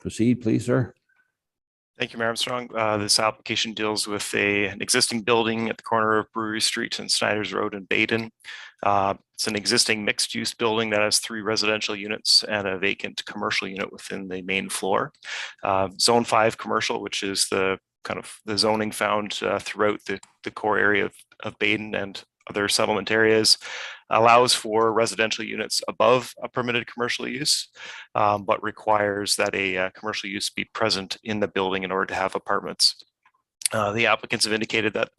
Proceed, please, sir. Thank you, Mayor Armstrong. This application deals with an existing building at the corner of Brewery Street and Snyder's Road in Baden. It's an existing mixed-use building that has 3 residential units and a vacant commercial unit within the main floor. Zone 5 commercial, which is the kind of the zoning found throughout the core area of Baden and other settlement areas, allows for residential units above a permitted commercial use, but requires that a commercial use be present in the building in order to have apartments. The applicants have indicated that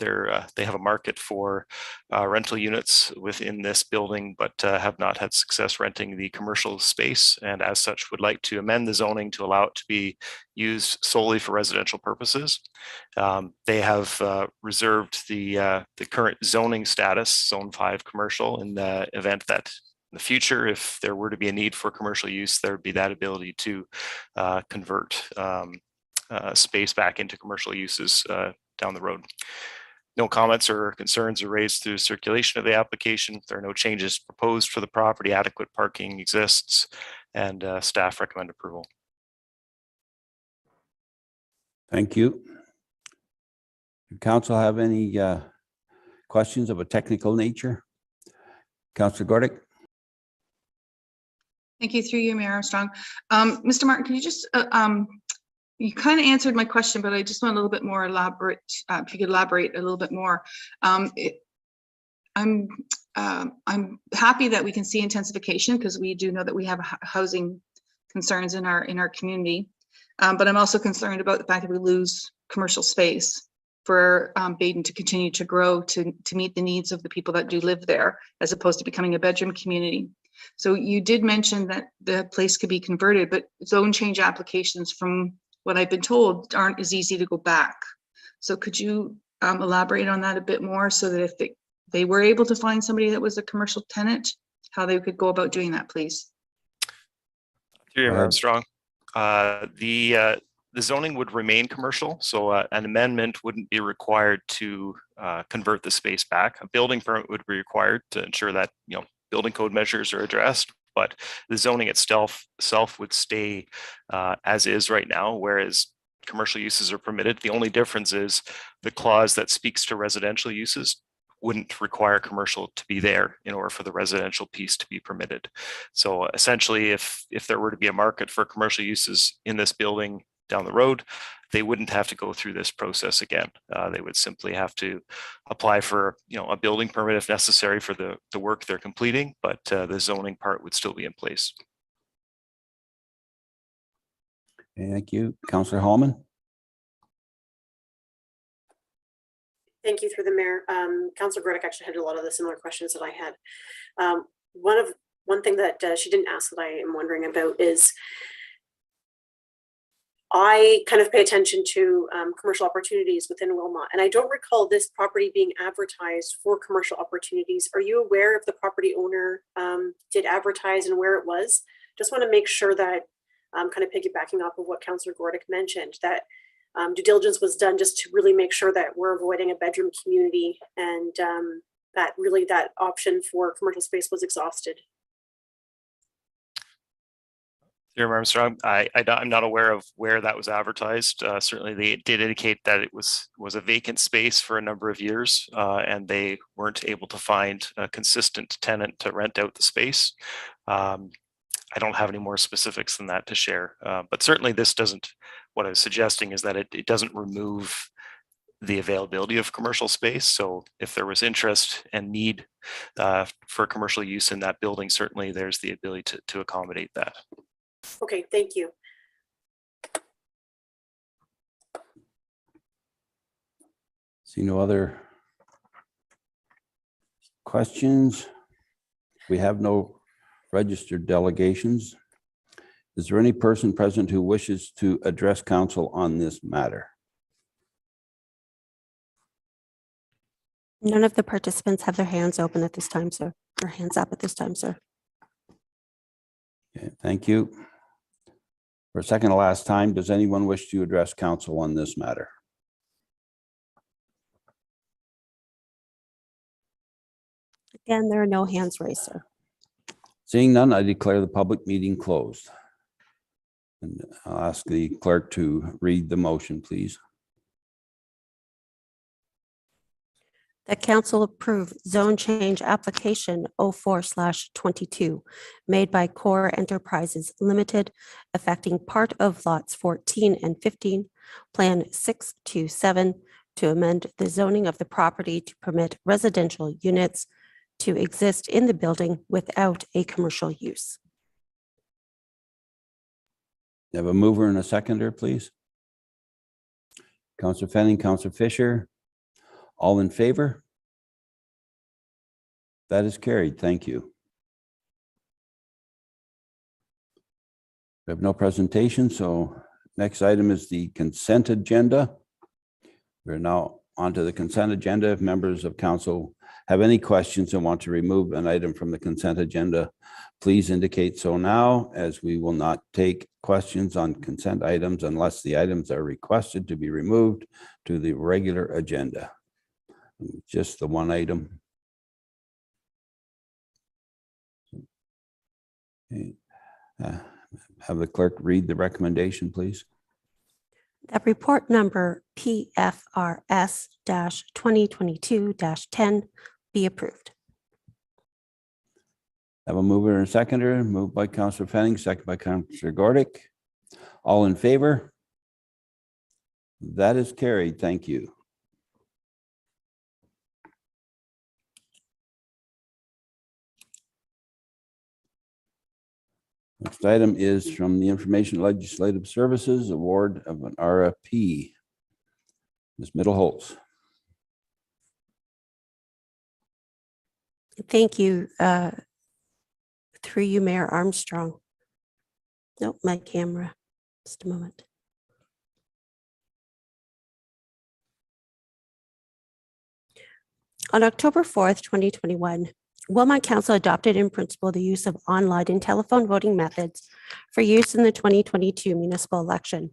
they have a market for rental units within this building, but have not had success renting the commercial space, and as such would like to amend the zoning to allow it to be used solely for residential purposes. They have reserved the current zoning status, Zone 5 commercial, in the event that in the future, if there were to be a need for commercial use, there would be that ability to convert space back into commercial uses down the road. No comments or concerns are raised through circulation of the application. There are no changes proposed for the property. Adequate parking exists, and staff recommend approval. Thank you. Does council have any questions of a technical nature? Councillor Gordick. Thank you, through you, Mayor Armstrong. Mr. Martin, can you just you kind of answered my question, but I just want a little bit more elaborate. If you could elaborate a little bit more. I'm happy that we can see intensification, because we do know that we have housing concerns in our community. But I'm also concerned about the fact that we lose commercial space for Baden to continue to grow to meet the needs of the people that do live there, as opposed to becoming a bedroom community. So you did mention that the place could be converted, but zone change applications, from what I've been told, aren't as easy to go back. So could you elaborate on that a bit more, so that if they were able to find somebody that was a commercial tenant, how they could go about doing that, please? Through you, Mayor Armstrong. The zoning would remain commercial, so an amendment wouldn't be required to convert the space back. A building permit would be required to ensure that building code measures are addressed, but the zoning itself would stay as is right now, whereas commercial uses are permitted. The only difference is the clause that speaks to residential uses wouldn't require commercial to be there in order for the residential piece to be permitted. So essentially, if there were to be a market for commercial uses in this building down the road, they wouldn't have to go through this process again. They would simply have to apply for a building permit if necessary for the work they're completing, but the zoning part would still be in place. Thank you. Councillor Hallman. Thank you, through the mayor. Councillor Gordick actually had a lot of the similar questions that I had. One thing that she didn't ask that I am wondering about is, I kind of pay attention to commercial opportunities within Wilmot, and I don't recall this property being advertised for commercial opportunities. Are you aware if the property owner did advertise and where it was? Just want to make sure that, kind of piggybacking off of what Councillor Gordick mentioned, that due diligence was done just to really make sure that we're avoiding a bedroom community, and that really that option for commercial space was exhausted. Mayor Armstrong, I'm not aware of where that was advertised. Certainly, they did indicate that it was a vacant space for a number of years, and they weren't able to find a consistent tenant to rent out the space. I don't have any more specifics than that to share, but certainly this doesn't. What I was suggesting is that it doesn't remove the availability of commercial space. So if there was interest and need for commercial use in that building, certainly there's the ability to accommodate that. Okay, thank you. See no other questions. We have no registered delegations. Is there any person present who wishes to address council on this matter? None of the participants have their hands open at this time, sir, or hands up at this time, sir. Okay, thank you. For a second to last time, does anyone wish to address council on this matter? Again, there are no hands raised, sir. Seeing none, I declare the public meeting closed. And I'll ask the clerk to read the motion, please. That council approve zone change application 04/22 made by Core Enterprises Limited affecting part of lots 14 and 15, Plan 627, to amend the zoning of the property to permit residential units to exist in the building without a commercial use. You have a mover and a seconder, please. Councillor Fenning, Councillor Fisher, all in favor? That is carried. Thank you. We have no presentation, so next item is the consent agenda. We're now onto the consent agenda. If members of council have any questions and want to remove an item from the consent agenda, please indicate so now, as we will not take questions on consent items unless the items are requested to be removed to the regular agenda. Just the one item. Okay. Have the clerk read the recommendation, please. That report number PFRS-2022-10 be approved. Have a mover and a seconder. Moved by Councillor Fenning, second by Councillor Gordick. All in favor? That is carried. Thank you. Next item is from the Information Legislative Services Award of an RFP. Ms. Middleholtz. Thank you. Through you, Mayor Armstrong. Nope, my camera. Just a moment. On October 4th, 2021, Wilmot Council adopted in principle the use of online and telephone voting methods for use in the 2022 municipal election.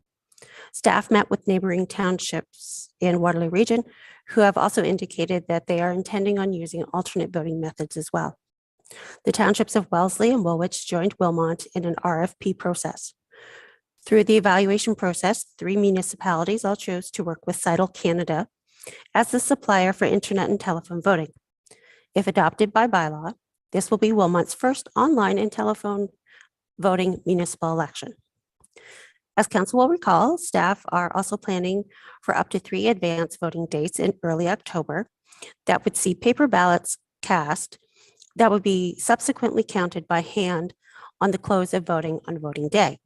Staff met with neighboring townships in Waterloo Region who have also indicated that they are intending on using alternate voting methods as well. The townships of Wellesley and Woolwich joined Wilmot in an RFP process. Through the evaluation process, 3 municipalities all chose to work with Untitled Canada as the supplier for internet and telephone voting. If adopted by bylaw, this will be Wilmot's first online and telephone voting municipal election. As council will recall, staff are also planning for up to 3 advance voting dates in early October that would see paper ballots cast that would be subsequently counted by hand on the close of voting on voting day.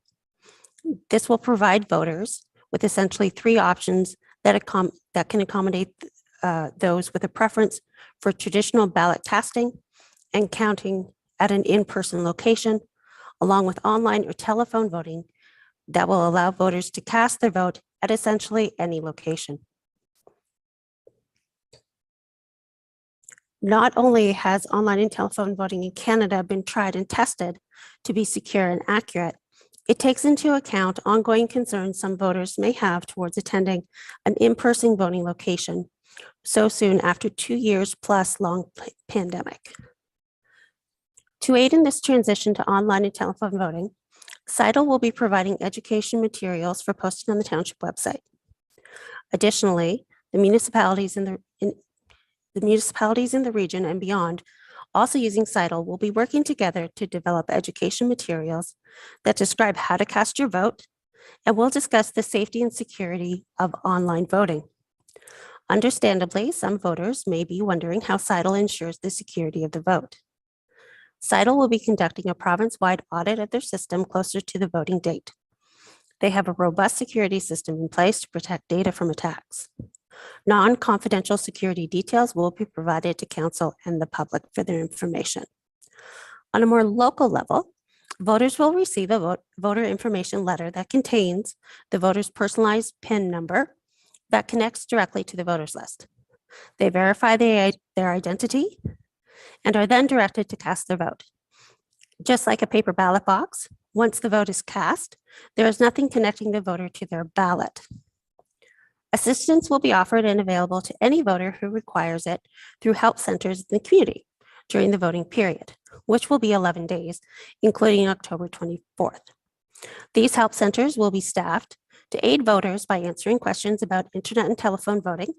This will provide voters with essentially 3 options that can accommodate those with a preference for traditional ballot casting and counting at an in-person location, along with online or telephone voting that will allow voters to cast their vote at essentially any location. Not only has online and telephone voting in Canada been tried and tested to be secure and accurate, it takes into account ongoing concerns some voters may have towards attending an in-person voting location so soon after 2 years plus long pandemic. To aid in this transition to online and telephone voting, CITL will be providing education materials for posting on the township website. Additionally, the municipalities in the region and beyond, also using CITL, will be working together to develop education materials that describe how to cast your vote, and will discuss the safety and security of online voting. Understandably, some voters may be wondering how CITL ensures the security of the vote. CITL will be conducting a province-wide audit of their system closer to the voting date. They have a robust security system in place to protect data from attacks. Non-confidential security details will be provided to council and the public for their information. On a more local level, voters will receive a voter information letter that contains the voter's personalized PIN number that connects directly to the voters list. They verify their identity and are then directed to cast their vote. Just like a paper ballot box, once the vote is cast, there is nothing connecting the voter to their ballot. Assistance will be offered and available to any voter who requires it through help centers in the community during the voting period, which will be 11 days, including October 24th. These help centers will be staffed to aid voters by answering questions about internet and telephone voting,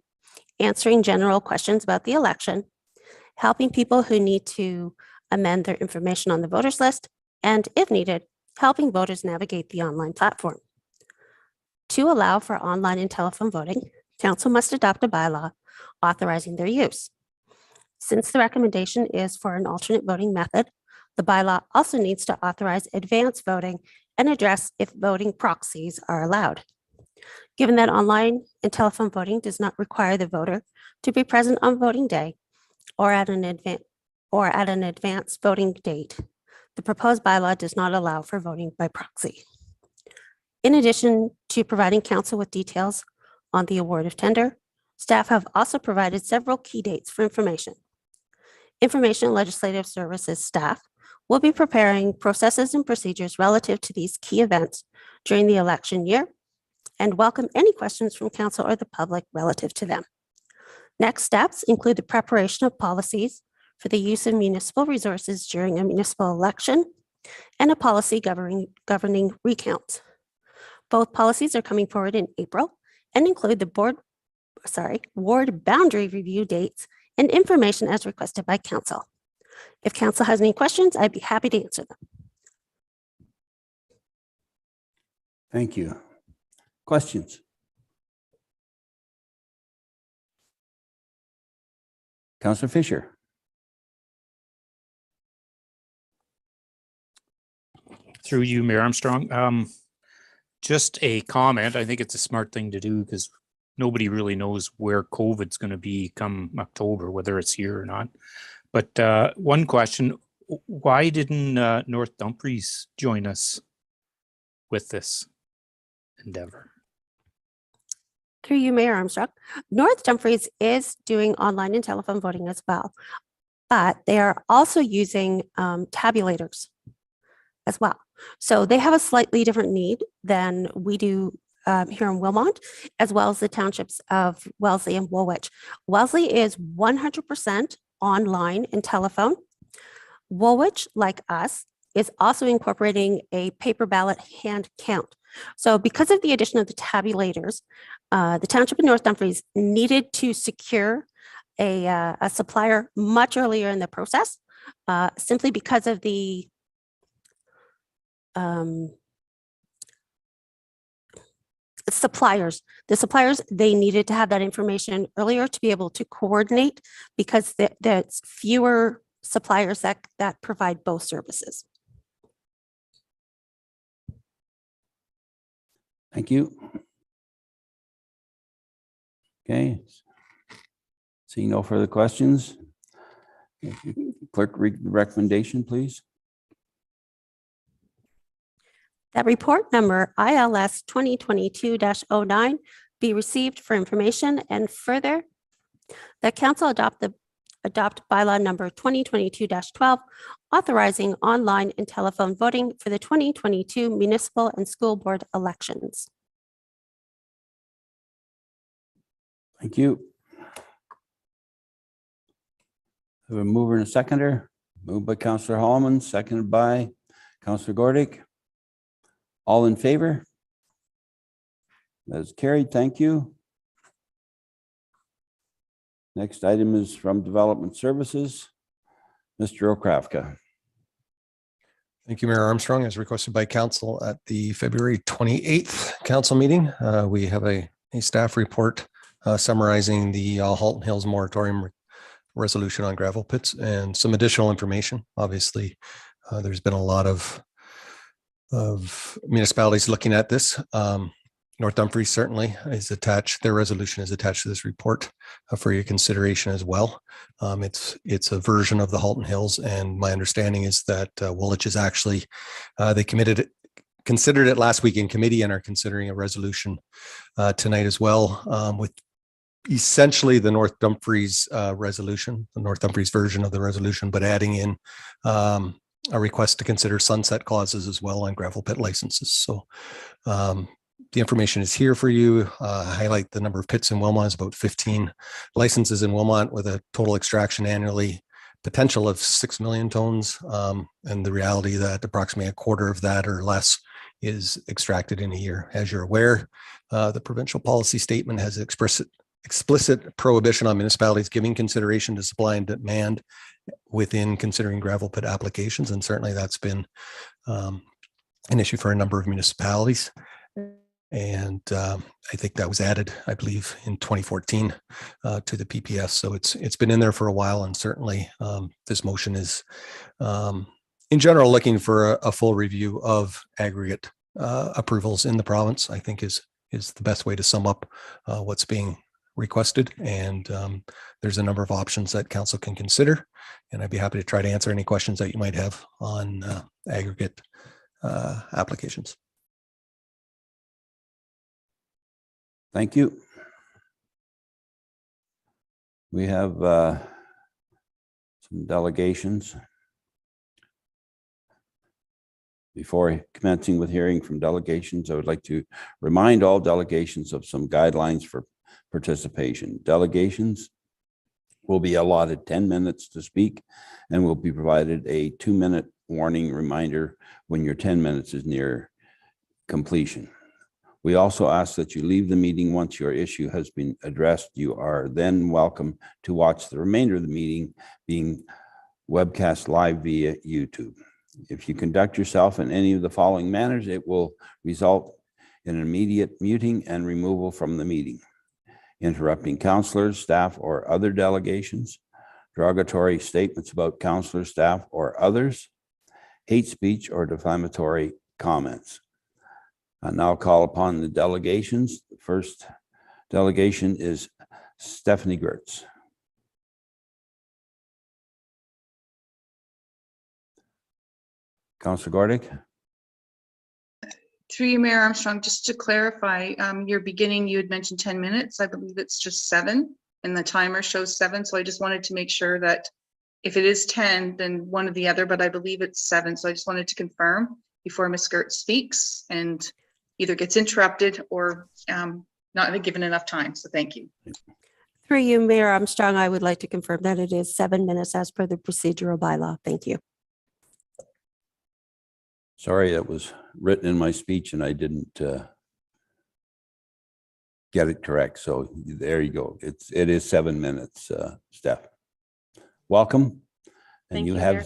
answering general questions about the election, helping people who need to amend their information on the voters list, and if needed, helping voters navigate the online platform. To allow for online and telephone voting, Council must adopt a bylaw authorizing their use. Since the recommendation is for an alternate voting method, the bylaw also needs to authorize advanced voting and address if voting proxies are allowed. Given that online and telephone voting does not require the voter to be present on voting day or at an advanced voting date, the proposed bylaw does not allow for voting by proxy. In addition to providing Council with details on the award of tender, staff have also provided several key dates for information. Information and Legislative Services staff will be preparing processes and procedures relative to these key events during the election year and welcome any questions from Council or the public relative to them. Next steps include the preparation of policies for the use of municipal resources during a municipal election and a policy governing recounts. Both policies are coming forward in April and include the ward boundary review dates and information as requested by Council. If Council has any questions, I'd be happy to answer them. Thank you. Questions? Councillor Fisher. Through you, Mayor Armstrong. Just a comment. I think it's a smart thing to do because nobody really knows where COVID's going to be come October, whether it's here or not. But one question, why didn't North Dumfries join us with this endeavor? Through you, Mayor Armstrong. North Dumfries is doing online and telephone voting as well, but they are also using tabulators as well. So they have a slightly different need than we do here in Wilmot, as well as the townships of Wellesley and Woolwich. Wellesley is 100% online and telephone. Woolwich, like us, is also incorporating a paper ballot hand count. So because of the addition of the tabulators, the Township of North Dumfries needed to secure a supplier much earlier in the process, simply because of the suppliers. The suppliers, they needed to have that information earlier to be able to coordinate because there's fewer suppliers that provide both services. Thank you. Okay. Seeing no further questions. Clerk, read the recommendation, please. That report number ILS 2022-09 be received for information, and further that Council adopt bylaw number 2022-12 authorizing online and telephone voting for the 2022 municipal and school board elections. Thank you. Have a mover and a seconder. Moved by Councillor Hallman, seconded by Councillor Gordick. All in favor? That is carried. Thank you. Next item is from Development Services. Mr. Okrafka. Thank you, Mayor Armstrong. As requested by Council at the February 28th Council meeting, we have a staff report summarizing the Halton Hills moratorium resolution on gravel pits and some additional information. Obviously, there's been a lot of municipalities looking at this. North Dumfries certainly is attached. Their resolution is attached to this report for your consideration as well. It's a version of the Halton Hills, and my understanding is that Woolwich is actually they considered it last week in committee and are considering a resolution tonight as well, with essentially the North Dumfries resolution, the North Dumfries version of the resolution, but adding in a request to consider sunset clauses as well on gravel pit licenses. So the information is here for you. Highlight the number of pits in Wilmot is about 15 licenses in Wilmot with a total extraction annually potential of 6 million tons. And the reality that approximately a quarter of that or less is extracted in a year. As you're aware, the provincial policy statement has explicit prohibition on municipalities giving consideration to supply and demand within considering gravel pit applications. And certainly that's been an issue for a number of municipalities. And I think that was added, I believe, in 2014 to the PPS. So it's been in there for a while, and certainly this motion is, in general, looking for a full review of aggregate approvals in the province. I think is the best way to sum up what's being requested. And there's a number of options that council can consider, and I'd be happy to try to answer any questions that you might have on aggregate applications. Thank you. We have some delegations. Before commencing with hearing from delegations, I would like to remind all delegations of some guidelines for participation. Delegations will be allotted 10 minutes to speak and will be provided a 2-minute warning reminder when your 10 minutes is near completion. We also ask that you leave the meeting once your issue has been addressed. You are then welcome to watch the remainder of the meeting being webcast live via YouTube. If you conduct yourself in any of the following manners, it will result in an immediate muting and removal from the meeting: interrupting councillors, staff, or other delegations, derogatory statements about councillors, staff, or others, hate speech, or defamatory comments. I now call upon the delegations. The first delegation is Stephanie Gertz. Councillor Gordick. Through you, Mayor Armstrong, just to clarify, your beginning, you had mentioned 10 minutes. I believe it's just 7 and the timer shows 7. So I just wanted to make sure that if it is 10, then one or the other, but I believe it's 7. So I just wanted to confirm before Ms. Gertz speaks and either gets interrupted or not given enough time. So thank you. Through you, Mayor Armstrong, I would like to confirm that it is 7 minutes as per the procedural bylaw. Thank you. Sorry, that was written in my speech and I didn't get it correct. So there you go. It is 7 minutes, Steph. Welcome. And Thank you Mayor.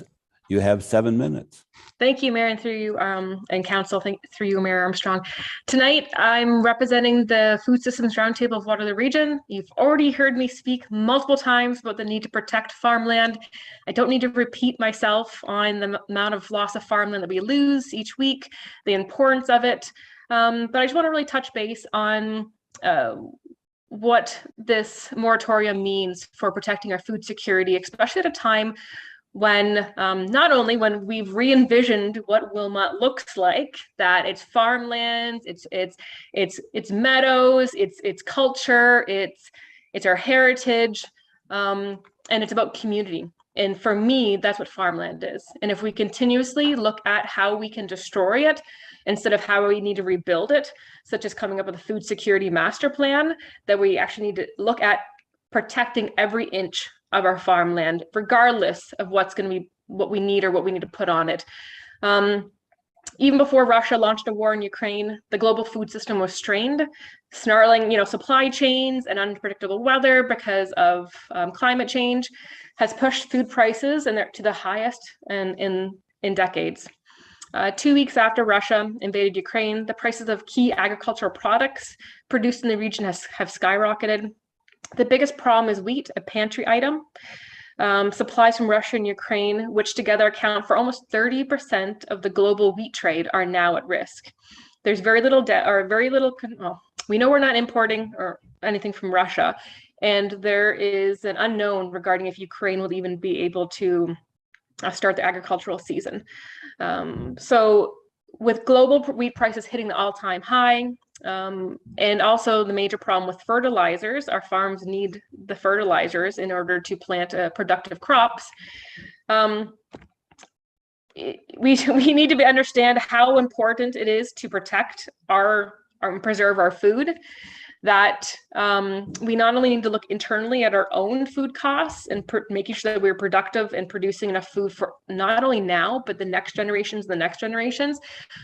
have 7 minutes. Thank you, Mayor, and through you and Council, through you, Mayor Armstrong. Tonight, I'm representing the Food Systems Roundtable of Waterloo Region. You've already heard me speak multiple times about the need to protect farmland. I don't need to repeat myself on the amount of loss of farmland that we lose each week, the importance of it. But I just want to really touch base on what this moratorium means for protecting our food security, especially at a time when not only when we've re-envisioned what Wilmot looks like, that it's farmlands, it's meadows, it's culture, it's our heritage, and it's about community. And for me, that's what farmland is. And if we continuously look at how we can destroy it instead of how we need to rebuild it, such as coming up with a food security master plan, that we actually need to look at protecting every inch of our farmland, regardless of what's going to be what we need or what we need to put on it. Even before Russia launched a war in Ukraine, the global food system was strained, snarling, supply chains and unpredictable weather because of climate change has pushed food prices and they're to the highest in decades. 2 weeks after Russia invaded Ukraine, the prices of key agricultural products produced in the region have skyrocketed. The biggest problem is wheat, a pantry item. Supplies from Russia and Ukraine, which together account for almost 30% of the global wheat trade, are now at risk. There's very little we know we're not importing or anything from Russia, and there is an unknown regarding if Ukraine will even be able to start the agricultural season. So with global wheat prices hitting the all-time high, and also the major problem with fertilizers, our farms need the fertilizers in order to plant productive crops. We need to understand how important it is to protect and preserve our food. that we not only need to look internally at our own food costs and making sure that we're productive and producing enough food for not only now, but the next generations, the next generations.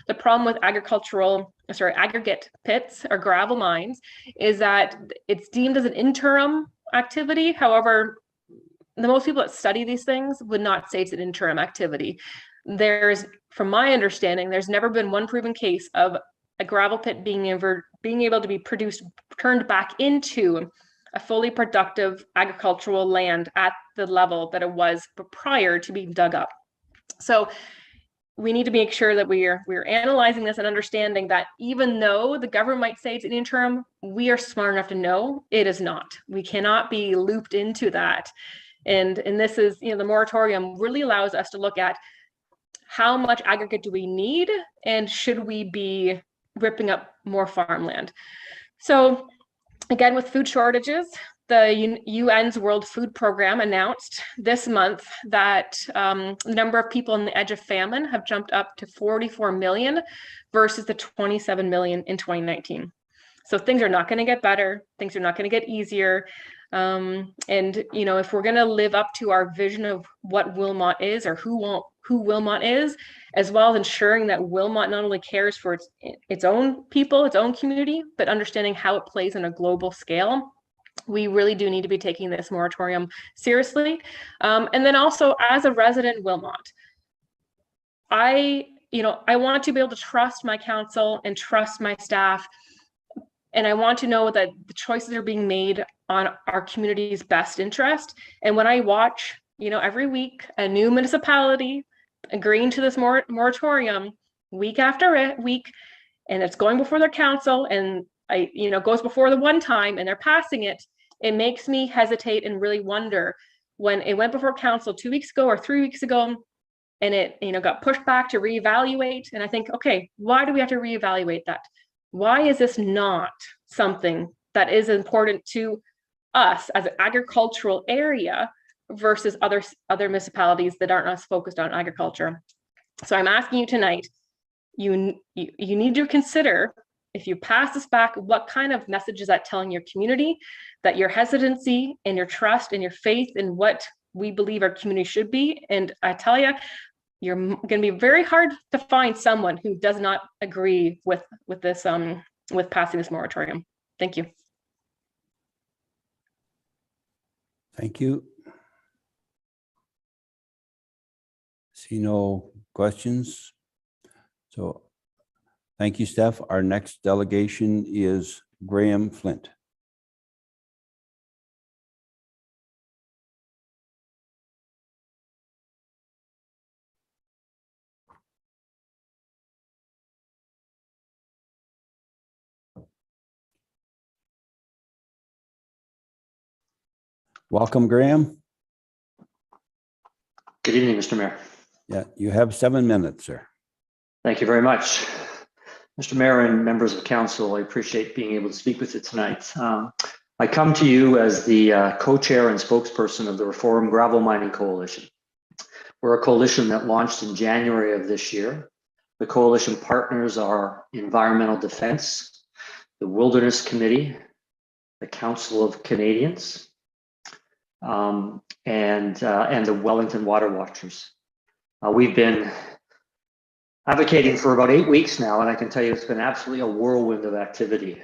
The problem with aggregate pits or gravel mines is that it's deemed as an interim activity. However, the most people that study these things would not say it's an interim activity. From my understanding, there's never been one proven case of a gravel pit being able to be turned back into a fully productive agricultural land at the level that it was prior to being dug up. So we need to make sure that we're analyzing this and understanding that even though the government might say it's an interim, we are smart enough to know it is not. We cannot be looped into that. And this is, the moratorium really allows us to look at how much aggregate do we need and should we be ripping up more farmland. So again, with food shortages, the UN's World Food Program announced this month that the number of people on the edge of famine have jumped up to 44 million versus the 27 million in 2019. So things are not going to get better. Things are not going to get easier. And, if we're going to live up to our vision of what Wilmot is or who Wilmot is, as well as ensuring that Wilmot not only cares for its own people, its own community, but understanding how it plays on a global scale, we really do need to be taking this moratorium seriously. And then also, as a resident in Wilmot, I want to be able to trust my council and trust my staff. And I want to know that the choices are being made on our community's best interest. And when I watch, every week, a new municipality agreeing to this moratorium week after week, and it's going before their council and goes before the one time and they're passing it, it makes me hesitate and really wonder when it went before council 2 weeks ago or 3 weeks ago, and it, got pushed back to reevaluate. And I think, okay, why do we have to reevaluate that? Why is this not something that is important to us as an agricultural area versus other municipalities that aren't as focused on agriculture? So I'm asking you tonight, you need to consider, if you pass this back, what kind of message is that telling your community, that your hesitancy and your trust and your faith in what we believe our community should be. And I tell you, you're going to be very hard to find someone who does not agree with this, with passing this moratorium. Thank you. Thank you. See no questions. So thank you, Steph. Our next delegation is Graham Flint. Welcome, Graham. Good evening, Mr. Mayor. Yeah, you have 7 minutes, sir. Thank you very much. Mr. Mayor and members of council, I appreciate being able to speak with you tonight. I come to you as the co-chair and spokesperson of the Reform Gravel Mining Coalition. We're a coalition that launched in January of this year. The coalition partners are Environmental Defense, the Wilderness Committee, the Council of Canadians, and the Wellington Water Watchers. We've been advocating for about 8 weeks now, and I can tell you it's been absolutely a whirlwind of activity.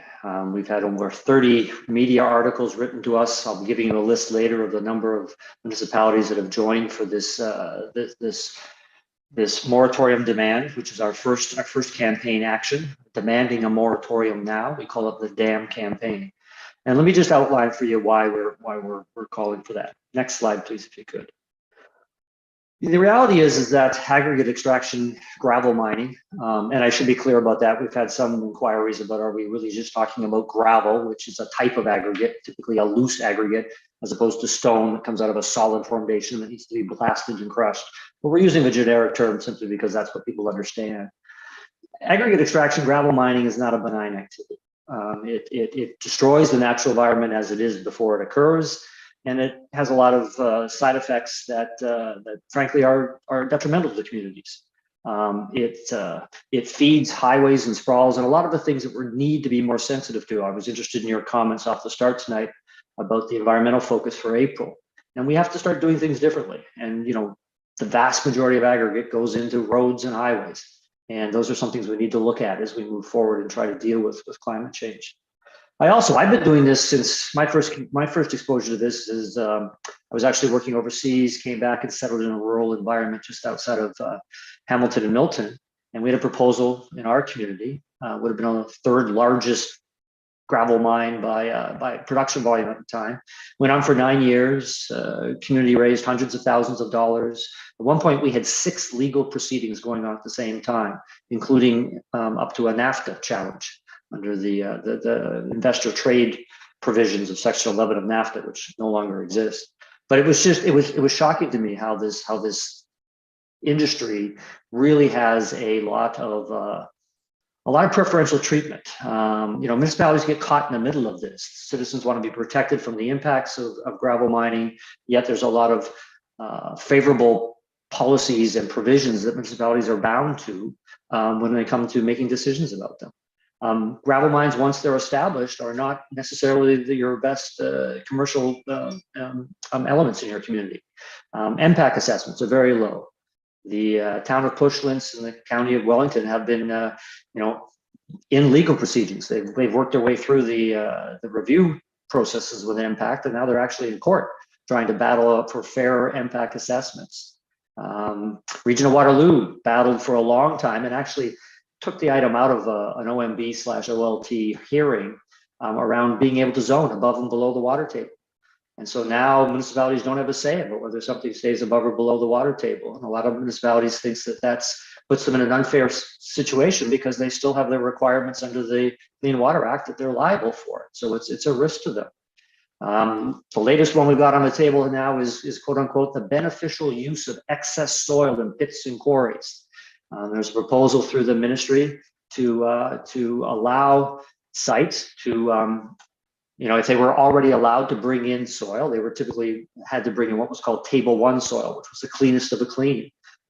We've had over 30 media articles written to us. I'll be giving you a list later of the number of municipalities that have joined for this this moratorium demand, which is our first campaign action, demanding a moratorium now. We call it the DAM campaign. And let me just outline for you why we're calling for that. Next slide, please, if you could. The reality is that aggregate extraction, gravel mining, and I should be clear about that. We've had some inquiries about, are we really just talking about gravel, which is a type of aggregate, typically a loose aggregate, as opposed to stone that comes out of a solid formation that needs to be blasted and crushed. But we're using the generic term simply because that's what people understand. Aggregate extraction, gravel mining is not a benign activity. It destroys the natural environment as it is before it occurs. And it has a lot of side effects that frankly are detrimental to the communities. It feeds highways and sprawls and a lot of the things that we need to be more sensitive to. I was interested in your comments off the start tonight about the environmental focus for April. And we have to start doing things differently. And, the vast majority of aggregate goes into roads and highways. And those are some things we need to look at as we move forward and try to deal with climate change. I've been doing this since my first exposure to this is I was actually working overseas, came back and settled in a rural environment just outside of Hamilton and Milton. And we had a proposal in our community, would have been the third largest gravel mine by production volume at the time. Went on for 9 years, community raised hundreds of thousands of dollars. At one point, we had 6 legal proceedings going on at the same time, including up to a NAFTA challenge under the investor trade provisions of Section 11 of NAFTA, which no longer exists. But it was shocking to me how this industry really has a lot of preferential treatment. Municipalities get caught in the middle of this. Citizens want to be protected from the impacts of gravel mining, yet there's a lot of favorable policies and provisions that municipalities are bound to when they come to making decisions about them. Gravel mines, once they're established, are not necessarily your best commercial elements in your community. MPAC assessments are very low. The town of Pushlands and the county of Wellington have been, in legal proceedings. They've worked their way through the review processes with impact, and now they're actually in court trying to battle up for fairer impact assessments. Region of Waterloo battled for a long time and actually took the item out of an OMB/OLT hearing around being able to zone above and below the water table. And so now municipalities don't have a say about whether something stays above or below the water table. And a lot of municipalities think that puts them in an unfair situation because they still have their requirements under the Clean Water Act that they're liable for. So it's a risk to them. The latest one we've got on the table now is quote unquote the beneficial use of excess soil in pits and quarries. There's a proposal through the ministry to allow sites to if they were already allowed to bring in soil, they were typically had to bring in what was called Table 1 soil, which was the cleanest of the clean.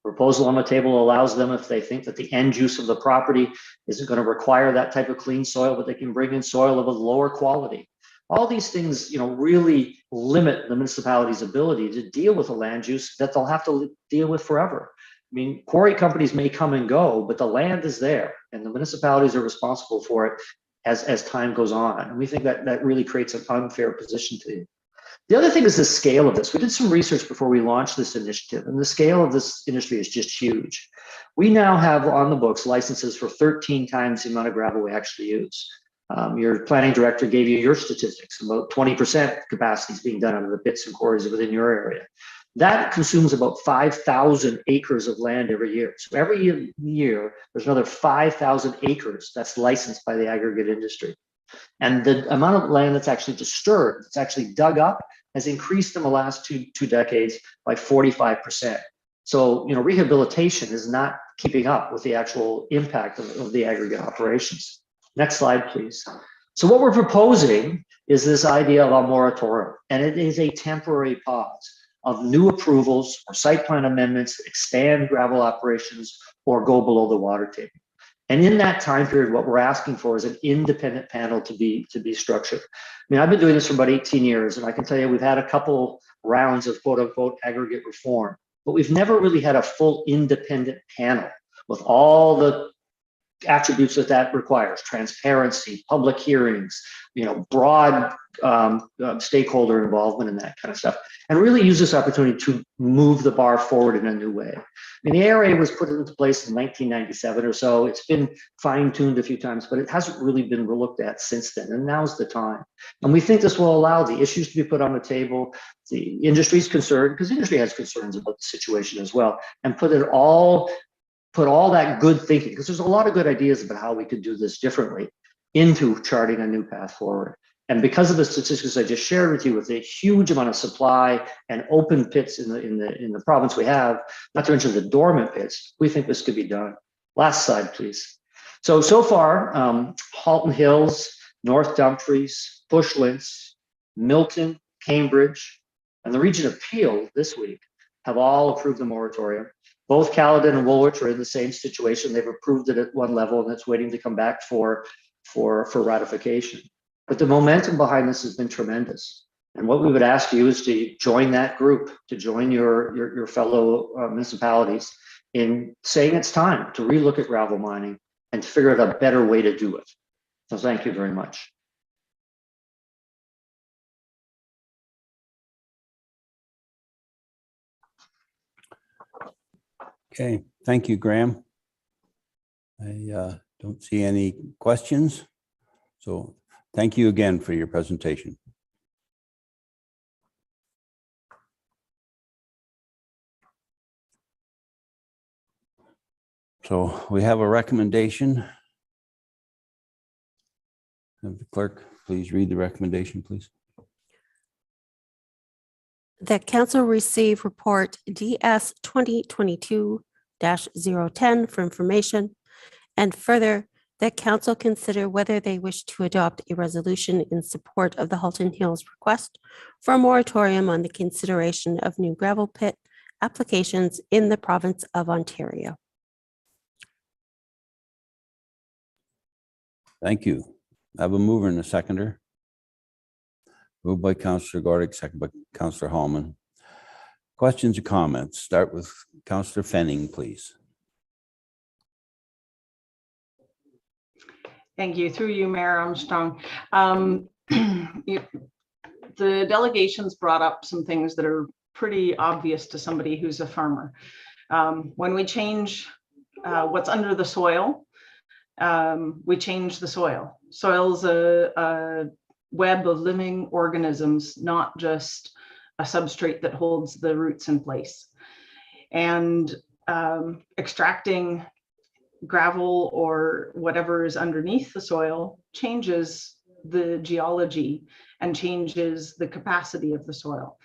The proposal on the table allows them, if they think that the end use of the property isn't going to require that type of clean soil, but they can bring in soil of a lower quality. All these things, really limit the municipality's ability to deal with a land use that they'll have to deal with forever. I mean, quarry companies may come and go, but the land is there, and the municipalities are responsible for it as time goes on. And we think that really creates an unfair position to you. The other thing is the scale of this. We did some research before we launched this initiative, and the scale of this industry is just huge. We now have on the books licenses for 13 times the amount of gravel we actually use. Your planning director gave you your statistics. About 20% capacity is being done out of the pits and quarries within your area. That consumes about 5,000 acres of land every year. So every year, there's another 5,000 acres that's licensed by the aggregate industry. And the amount of land that's actually disturbed, that's actually dug up, has increased in the last two decades by 45%. So, rehabilitation is not keeping up with the actual impact of the aggregate operations. Next slide, please. So what we're proposing is this idea of a moratorium, and it is a temporary pause of new approvals or site plan amendments that expand gravel operations or go below the water table. And in that time period, what we're asking for is an independent panel to be structured. I mean, I've been doing this for about 18 years, and I can tell you we've had a couple rounds of quote unquote aggregate reform, but we've never really had a full independent panel with all the attributes that requires: transparency, public hearings, broad stakeholder involvement and that kind of stuff, and really use this opportunity to move the bar forward in a new way. I mean, the ARA was put into place in 1997 or so. It's been fine-tuned a few times, but it hasn't really been looked at since then, and now's the time. And we think this will allow the issues to be put on the table, the industry's concerned, because the industry has concerns about the situation as well, and put all that good thinking, because there's a lot of good ideas about how we could do this differently, into charting a new path forward. And because of the statistics I just shared with you, with a huge amount of supply and open pits in the province we have, not to mention the dormant pits, we think this could be done. Last slide, please. So far, Halton Hills, North Dumfries, Bushlands, Milton, Cambridge, and the region of Peel this week have all approved the moratorium. Both Caledon and Woolwich are in the same situation. They've approved it at one level and it's waiting to come back for ratification. But the momentum behind this has been tremendous. And what we would ask you is to join that group, to join your fellow municipalities in saying it's time to relook at gravel mining and to figure out a better way to do it. So thank you very much. Okay, thank you, Graham. I don't see any questions. So thank you again for your presentation. So we have a recommendation. Have the clerk please read the recommendation, please. That council receive report DS 2022-010 for information, and further that council consider whether they wish to adopt a resolution in support of the Halton Hills request for a moratorium on the consideration of new gravel pit applications in the province of Ontario. Thank you. I have a mover and a seconder. Moved by Councillor Gordick, second by Councillor Hallman. Questions or comments? Start with Councillor Fenning, please. Thank you. Through you, Mayor Armstrong. The delegations brought up some things that are pretty obvious to somebody who's a farmer. When we change what's under the soil, we change the soil. Soil's a web of living organisms, not just a substrate that holds the roots in place. And extracting gravel or whatever is underneath the soil changes the geology and changes the capacity of the soil.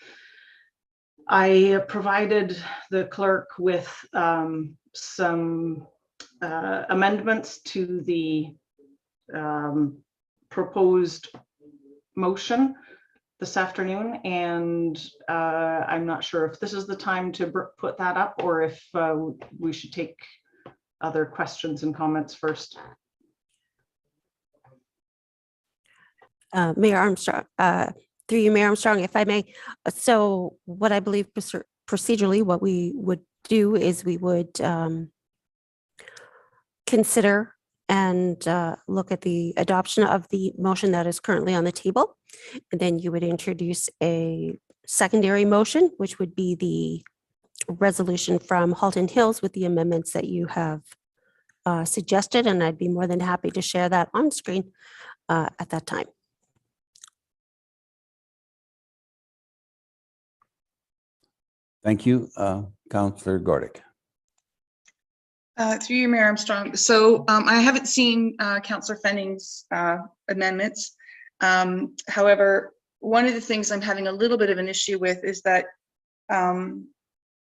I provided the clerk with some amendments to the proposed motion this afternoon, and I'm not sure if this is the time to put that up or if we should take other questions and comments first. Mayor Armstrong, through you, Mayor Armstrong, if I may. So what I believe procedurally, what we would do is we would consider and look at the adoption of the motion that is currently on the table. And then you would introduce a secondary motion, which would be the resolution from Halton Hills with the amendments that you have suggested. And I'd be more than happy to share that on screen at that time. Thank you, Councillor Gordick. Through you, Mayor Armstrong. So I haven't seen Councillor Fenning's amendments. However, one of the things I'm having a little bit of an issue with is that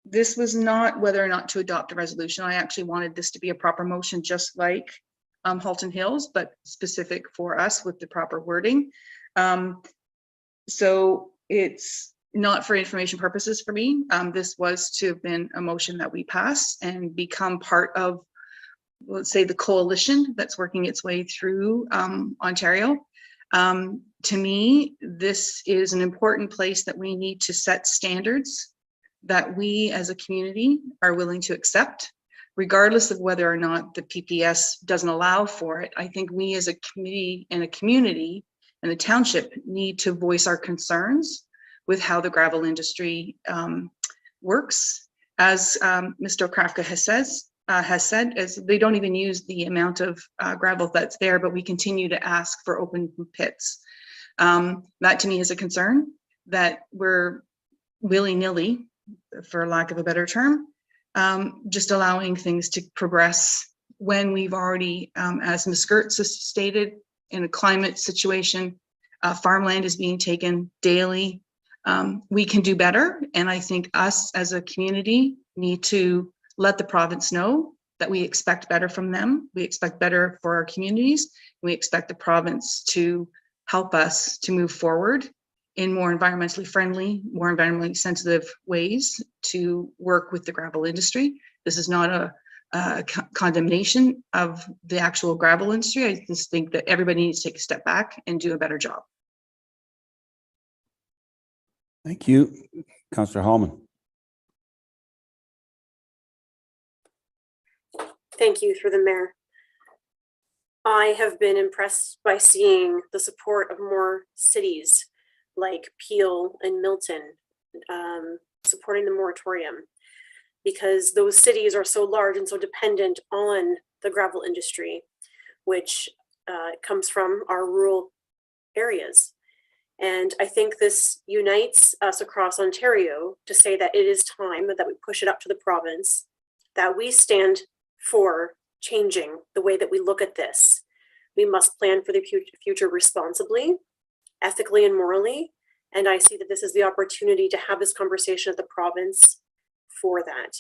this was not whether or not to adopt a resolution. I actually wanted this to be a proper motion, just like Halton Hills, but specific for us with the proper wording. So it's not for information purposes for me. This was to have been a motion that we pass and become part of, let's say, the coalition that's working its way through Ontario. To me, this is an important place that we need to set standards that we as a community are willing to accept, regardless of whether or not the PPS doesn't allow for it. I think we as a committee and a community and a township need to voice our concerns with how the gravel industry works. As Mr. Krafka has said, as they don't even use the amount of gravel that's there, but we continue to ask for open pits. That to me is a concern, that we're willy-nilly, for lack of a better term, just allowing things to progress when we've already, as Ms. Gertz has stated, in a climate situation, farmland is being taken daily. We can do better, and I think us as a community need to let the province know that we expect better from them. We expect better for our communities. We expect the province to help us to move forward in more environmentally friendly, more environmentally sensitive ways to work with the gravel industry. This is not a condemnation of the actual gravel industry. I just think that everybody needs to take a step back and do a better job. Thank you. Councillor Hallman. Thank you through the mayor. I have been impressed by seeing the support of more cities like Peel and Milton supporting the moratorium, because those cities are so large and so dependent on the gravel industry, which comes from our rural areas. And I think this unites us across Ontario to say that it is time that we push it up to the province, that we stand for changing the way that we look at this. We must plan for the future responsibly, ethically, and morally. And I see that this is the opportunity to have this conversation at the province for that.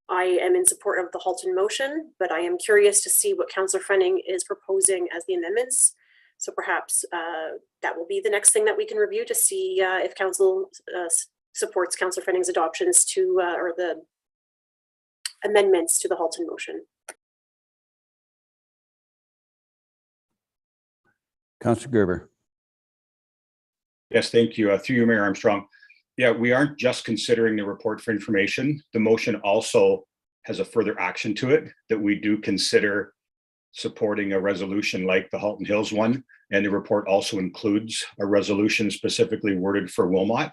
I am in support of the Halton motion, but I am curious to see what Councillor Frenning is proposing as the amendments. So perhaps that will be the next thing that we can review to see if Council supports Councillor Frenning's adoptions to, or the amendments to the Halton motion. Councillor Gerber. Yes, thank you. Through you, Mayor Armstrong. Yeah, we aren't just considering the report for information. The motion also has a further action to it that we do consider supporting a resolution like the Halton Hills one. And the report also includes a resolution specifically worded for Wilmot.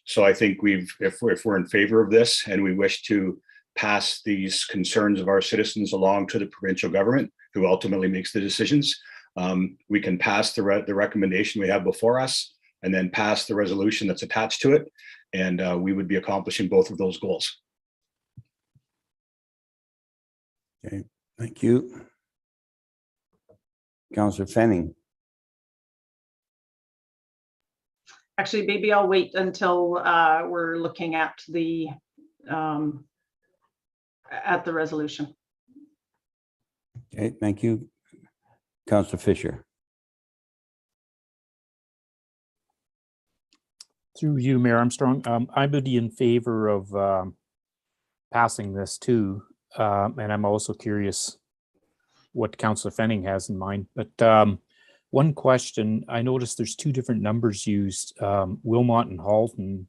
So I think if we're in favor of this and we wish to pass these concerns of our citizens along to the provincial government, who ultimately makes the decisions, we can pass the recommendation we have before us and then pass the resolution that's attached to it. And we would be accomplishing both of those goals. Okay, thank you. Councillor Frenning. Actually, maybe I'll wait until we're looking at the resolution. Okay, thank you. Councillor Fisher. Through you, Mayor Armstrong, I would be in favor of passing this too. And I'm also curious what Councillor Frenning has in mind. But one question, I noticed there's two different numbers used, Wilmot and Halton,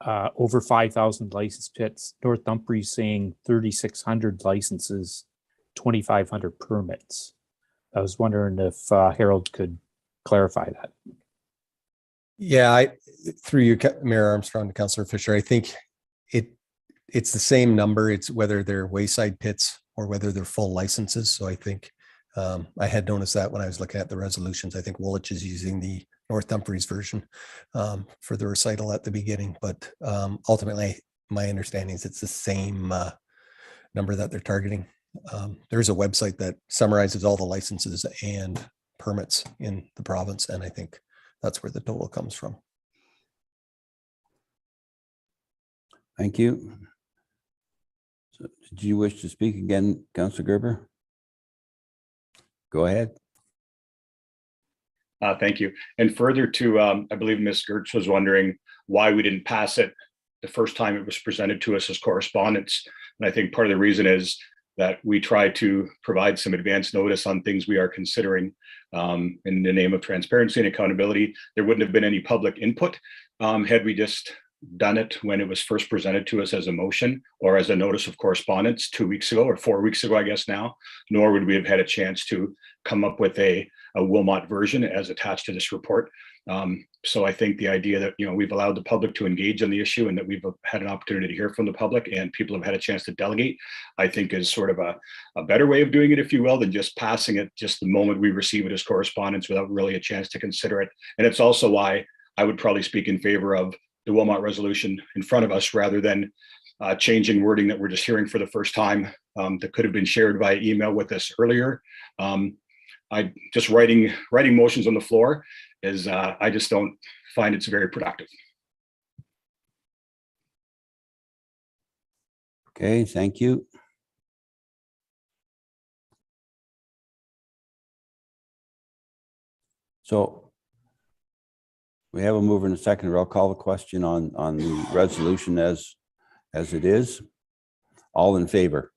over 5,000 licensed pits. North Dumfries saying 3,600 licenses, 2,500 permits. I was wondering if Harold could clarify that. Yeah, through you, Mayor Armstrong to Councillor Fisher, I think it's the same number. It's whether they're wayside pits or whether they're full licenses. So I think I had noticed that when I was looking at the resolutions. I think Woolwich is using the North Dumfries version for the recital at the beginning, but ultimately my understanding is it's the same number that they're targeting. There's a website that summarizes all the licenses and permits in the province, and I think that's where the total comes from. Thank you. So, did you wish to speak again, Councillor Gerber? Go ahead. Thank you. And further to, I believe Ms. Gertz was wondering why we didn't pass it the first time it was presented to us as correspondence. And I think part of the reason is that we try to provide some advance notice on things we are considering in the name of transparency and accountability. There wouldn't have been any public input had we just done it when it was first presented to us as a motion or as a notice of correspondence 2 weeks ago or 4 weeks ago, I guess now, nor would we have had a chance to come up with a Wilmot version as attached to this report. So I think the idea that, we've allowed the public to engage on the issue and that we've had an opportunity to hear from the public and people have had a chance to delegate, I think is sort of a better way of doing it, if you will, than just passing it just the moment we receive it as correspondence without really a chance to consider it. And it's also why I would probably speak in favor of the Wilmot resolution in front of us rather than changing wording that we're just hearing for the first time that could have been shared via email with us earlier. I just writing motions on the floor is I just don't find it's very productive. Okay, thank you. So we have a mover and a seconder. I'll call the question on the resolution as it is. All in favor?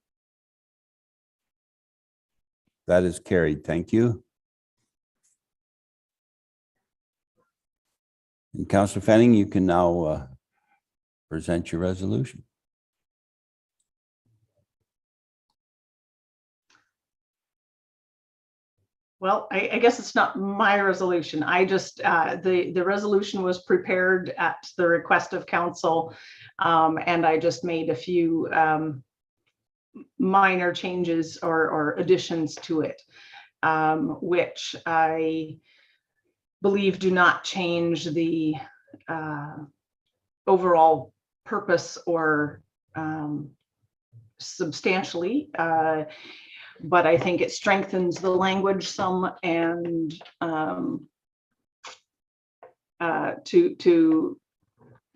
That is carried. Thank you. And Councillor Fanning, you can now present your resolution. Well, I guess it's not my resolution. I just, the resolution was prepared at the request of council. And I just made a few minor changes or additions to it, which I believe do not change the overall purpose or substantially. But I think it strengthens the language some, and to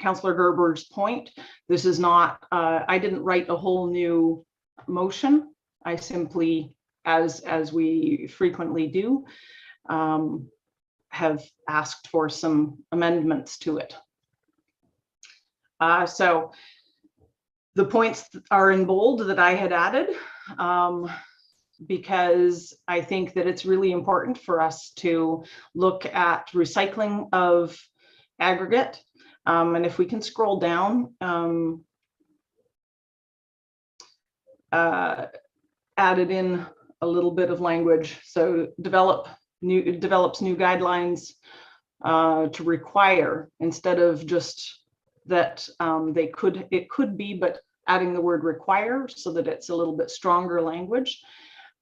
Councillor Gerber's point, this is not, I didn't write a whole new motion. I simply, as we frequently do, have asked for some amendments to it. So the points are in bold that I had added, because I think that it's really important for us to look at recycling of aggregate. And if we can scroll down, added in a little bit of language. So develops new guidelines to require, instead of just that it could be, but adding the word require so that it's a little bit stronger language.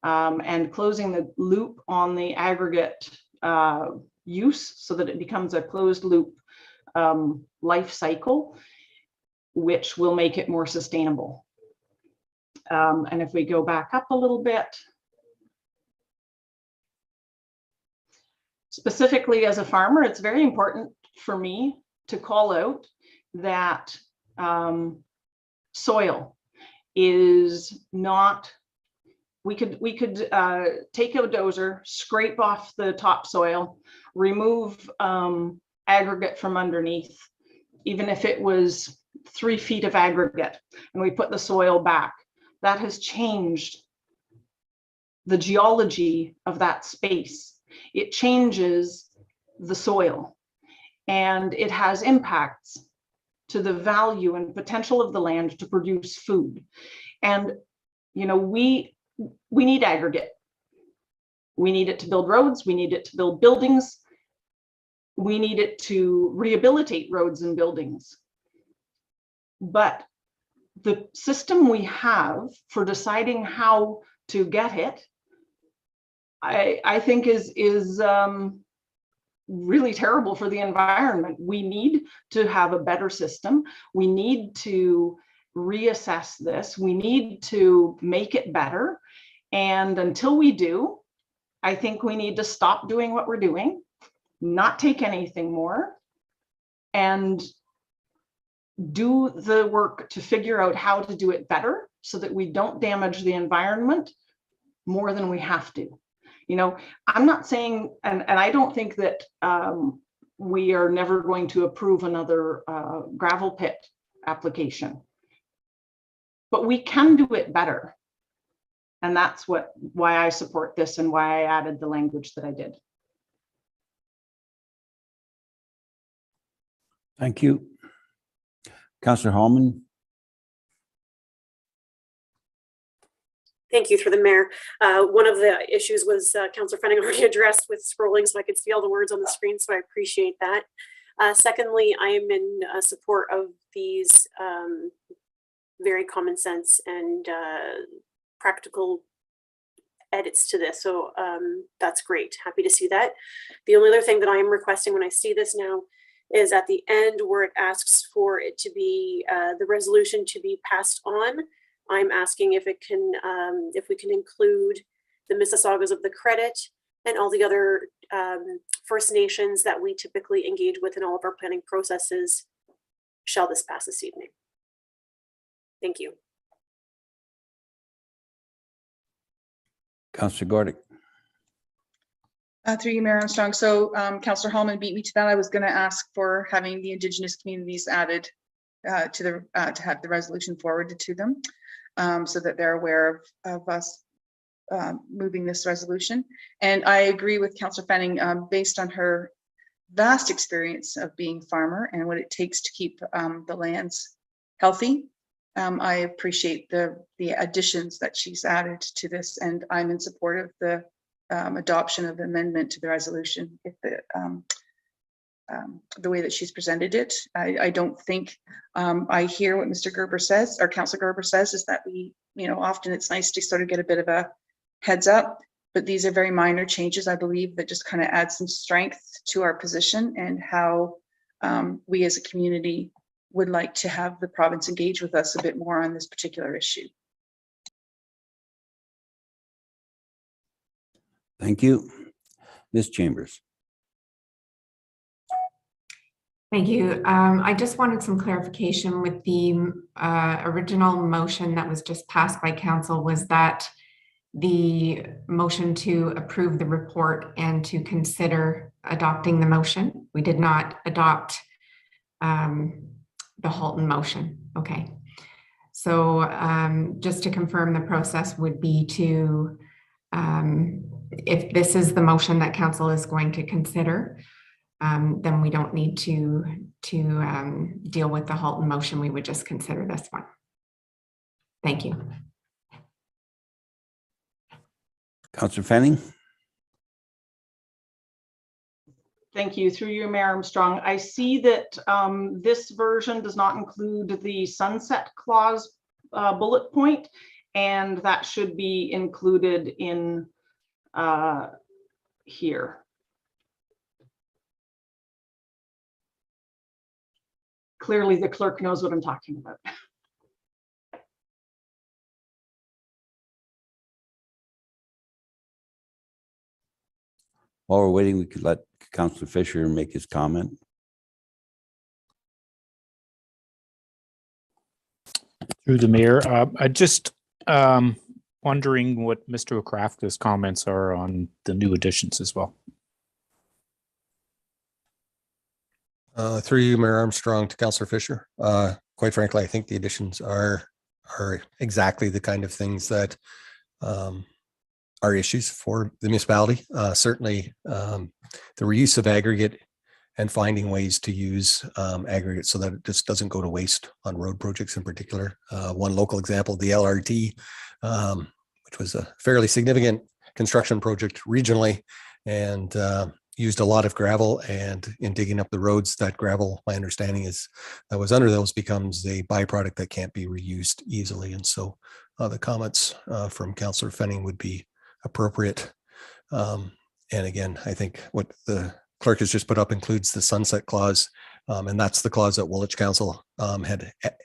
And closing the loop on the aggregate use so that it becomes a closed loop life cycle, which will make it more sustainable. And if we go back up a little bit, specifically as a farmer, it's very important for me to call out that soil is not, we could take a dozer, scrape off the topsoil, remove aggregate from underneath, even if it was 3 feet of aggregate, and we put the soil back. That has changed the geology of that space. It changes the soil, and it has impacts to the value and potential of the land to produce food. And, you know, we need aggregate. We need it to build roads. We need it to build buildings. We need it to rehabilitate roads and buildings. But the system we have for deciding how to get it, I think is really terrible for the environment. We need to have a better system. We need to reassess this. We need to make it better. And until we do, I think we need to stop doing what we're doing, not take anything more, and do the work to figure out how to do it better so that we don't damage the environment more than we have to. You know, I'm not saying, and I don't think that we are never going to approve another gravel pit application, but we can do it better. And that's why I support this and why I added the language that I did. Thank you. Councillor Hallman. Thank you, through the mayor. One of the issues was Councillor Fanning already addressed with scrolling, so I could see all the words on the screen, so I appreciate that. Secondly, I am in support of these very common sense and practical edits to this, so that's great. Happy to see that. The only other thing that I am requesting when I see this now is at the end where it asks for it to be the resolution to be passed on. I'm asking if it can, if we can include the Mississaugas of the Credit and all the other First Nations that we typically engage with in all of our planning processes. Shall this pass this evening? Thank you. Councillor Gordick. Through you, Mayor Armstrong. So Councillor Hallman beat me to that. I was going to ask for having the Indigenous communities added to have the resolution forwarded to them. so that they're aware of us moving this resolution. And I agree with Councillor Fanning, based on her vast experience of being farmer and what it takes to keep the lands healthy. I appreciate the additions that she's added to this, and I'm in support of the adoption of the amendment to the resolution if the way that she's presented it. I don't think I hear what Mr. Gerber says, or Councillor Gerber says, is that we, often it's nice to sort of get a bit of a heads up, but these are very minor changes, I believe, that just kind of add some strength to our position and how we as a community would like to have the province engage with us a bit more on this particular issue. Thank you. Ms. Chambers. Thank you. I just wanted some clarification with the original motion that was just passed by council. Was that the motion to approve the report and to consider adopting the motion? We did not adopt the Halton motion. Okay. So just to confirm, the process would be to, if this is the motion that council is going to consider, then we don't need to deal with the Halton motion. We would just consider this one. Thank you. Councillor Fanning. Thank you. Through you, Mayor Armstrong. I see that this version does not include the sunset clause bullet point, and that should be included in here. Clearly, the clerk knows what I'm talking about. While we're waiting, we could let Councillor Fisher make his comment. Through the mayor, I just wondering what Mr. Okrafka's comments are on the new additions as well. Through you, Mayor Armstrong, to Councillor Fisher. Quite frankly, I think the additions are exactly the kind of things that are issues for the municipality. Certainly, the reuse of aggregate and finding ways to use aggregate so that it just doesn't go to waste on road projects in particular. One local example, the LRT, which was a fairly significant construction project regionally, and used a lot of gravel, and in digging up the roads, that gravel, my understanding is that was under those, becomes a byproduct that can't be reused easily. And so the comments from Councillor Fanning would be appropriate. And again, I think what the clerk has just put up includes the sunset clause, and that's the clause that Woolwich Council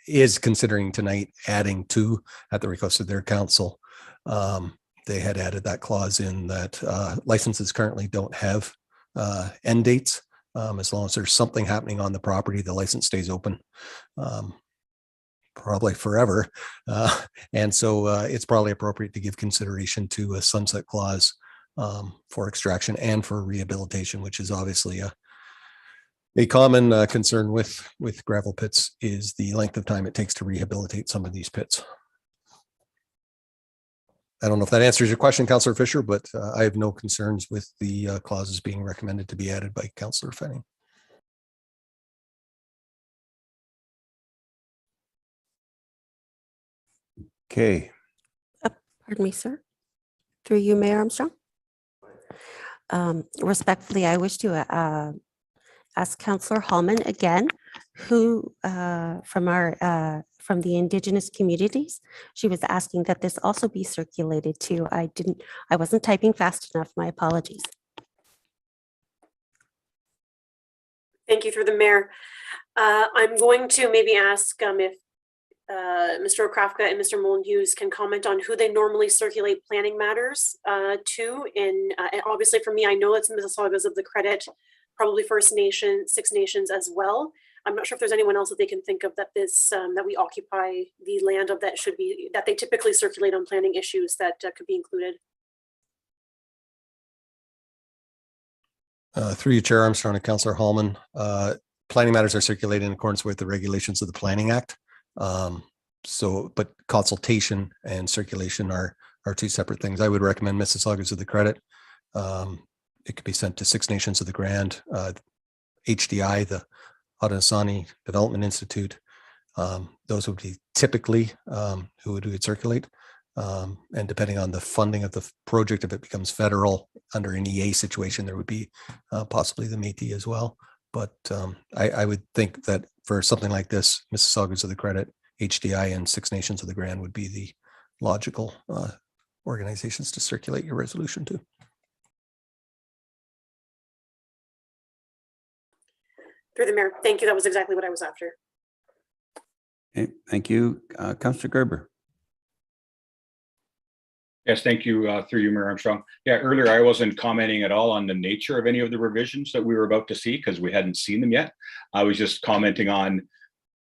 is considering tonight adding to at the request of their council. They had added that clause in that licenses currently don't have end dates. As long as there's something happening on the property, the license stays open probably forever. And so it's probably appropriate to give consideration to a sunset clause for extraction and for rehabilitation, which is obviously a common concern with gravel pits, is the length of time it takes to rehabilitate some of these pits. I don't know if that answers your question, Councillor Fisher, but I have no concerns with the clauses being recommended to be added by Councillor Fanning. Okay. Pardon me, sir. Through you, Mayor Armstrong. Respectfully, I wish to ask Councillor Hallman again, who from the Indigenous communities, she was asking that this also be circulated to. I wasn't typing fast enough. My apologies. Thank you, through the mayor. I'm going to maybe ask if Mr. Okrafka and Mr. Mullen-Hughes can comment on who they normally circulate planning matters to. And obviously for me, I know it's Mississaugas of the Credit, probably First Nation, Six Nations as well. I'm not sure if there's anyone else that they can think of that that we occupy the land of, that should be, that they typically circulate on planning issues that could be included. Through you, Chair Armstrong and Councillor Hallman, planning matters are circulated in accordance with the regulations of the Planning Act. But consultation and circulation are two separate things. I would recommend Mississaugas of the Credit. It could be sent to Six Nations of the Grand, HDI, the Haudenosaunee Development Institute. Those would be typically who would circulate. And depending on the funding of the project, if it becomes federal under an EA situation, there would be possibly the Métis as well. But I would think that for something like this, Mississaugas of the Credit, HDI, and Six Nations of the Grand would be the logical organizations to circulate your resolution to. Through the mayor, thank you. That was exactly what I was after. Okay, thank you. Councillor Gerber. Yes, thank you. Through you, Mayor Armstrong. Yeah, earlier I wasn't commenting at all on the nature of any of the revisions that we were about to see because we hadn't seen them yet. I was just commenting on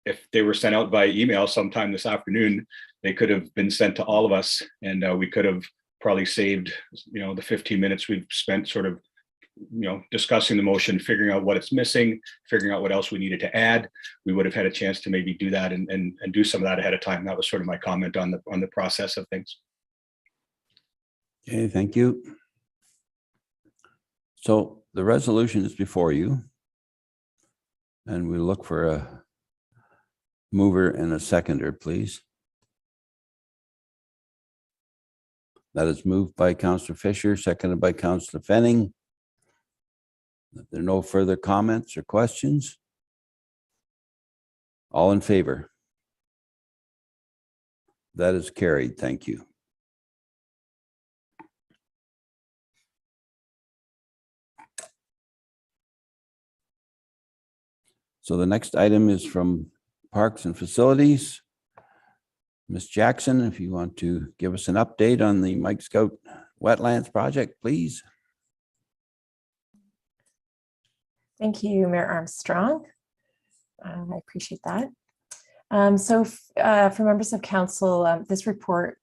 if they were sent out by email sometime this afternoon, they could have been sent to all of us, and we could have probably saved, the 15 minutes we've spent sort of, discussing the motion, figuring out what it's missing, figuring out what else we needed to add. We would have had a chance to maybe do that and do some of that ahead of time. That was sort of my comment on the process of things. Okay, thank you. So the resolution is before you. And we look for a mover and a seconder, please. That is moved by Councillor Fisher, seconded by Councillor Fenning. If there are no further comments or questions, all in favor? That is carried. Thank you. So the next item is from Parks and Facilities. Ms. Jackson, if you want to give us an update on the Mike Scout Wetlands project, please. Thank you, Mayor Armstrong. I appreciate that. For members of council, this report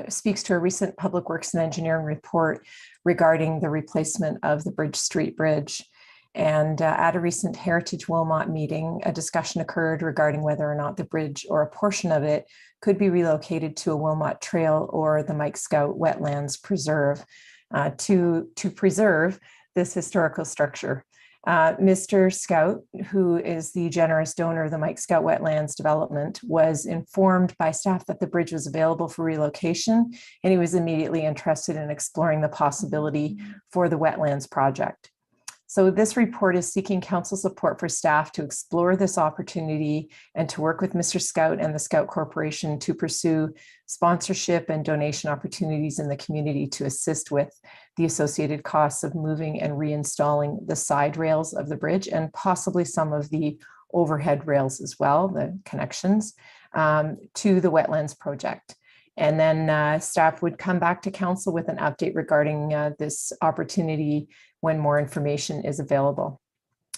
speaks to a recent Public Works and Engineering report regarding the replacement of the Bridge Street Bridge. And at a recent Heritage Wilmot meeting, a discussion occurred regarding whether or not the bridge or a portion of it could be relocated to a Wilmot Trail or the Mike Scout Wetlands Preserve to preserve this historical structure. Mr. Scout, who is the generous donor of the Mike Scout Wetlands development, was informed by staff that the bridge was available for relocation, and he was immediately interested in exploring the possibility for the wetlands project. So this report is seeking council support for staff to explore this opportunity and to work with Mr. Scout and the Scout Corporation to pursue sponsorship and donation opportunities in the community to assist with the associated costs of moving and reinstalling the side rails of the bridge and possibly some of the overhead rails as well, the connections, to the wetlands project. And then staff would come back to council with an update regarding this opportunity when more information is available.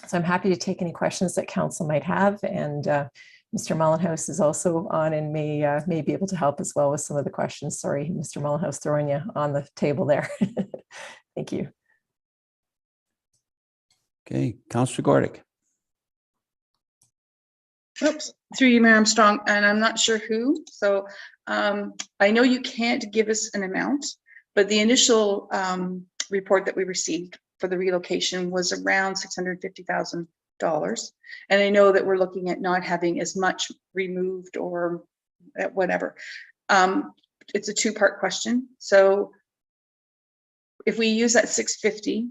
So I'm happy to take any questions that council might have. And Mr. Mullenhouse is also on and may be able to help as well with some of the questions. Sorry, Mr. Mullenhouse, throwing you on the table there. Thank you. Okay, Councillor Gordick. Oops, through you, Mayor Armstrong, and I'm not sure who. So I know you can't give us an amount, but the initial report that we received for the relocation was around $650,000. And I know that we're looking at not having as much removed or whatever. It's a two-part question. So if we use that 650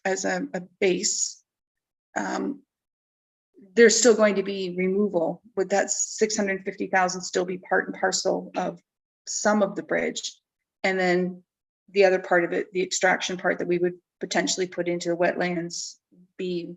as a base, there's still going to be removal. Would that 650,000 still be part and parcel of some of the bridge? And then the other part of it, the extraction part that we would potentially put into the wetlands, be,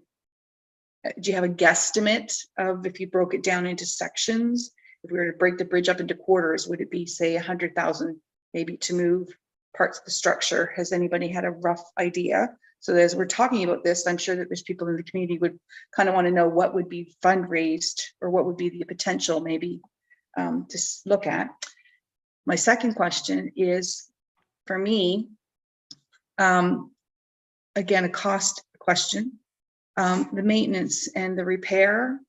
do you have a guesstimate of, if you broke it down into sections, if we were to break the bridge up into quarters, would it be say 100,000 maybe to move parts of the structure? Has anybody had a rough idea? So as we're talking about this, I'm sure that there's people in the community would kind of want to know what would be fundraised or what would be the potential maybe to look at. My second question is, for me, again, a cost question. The maintenance and the repair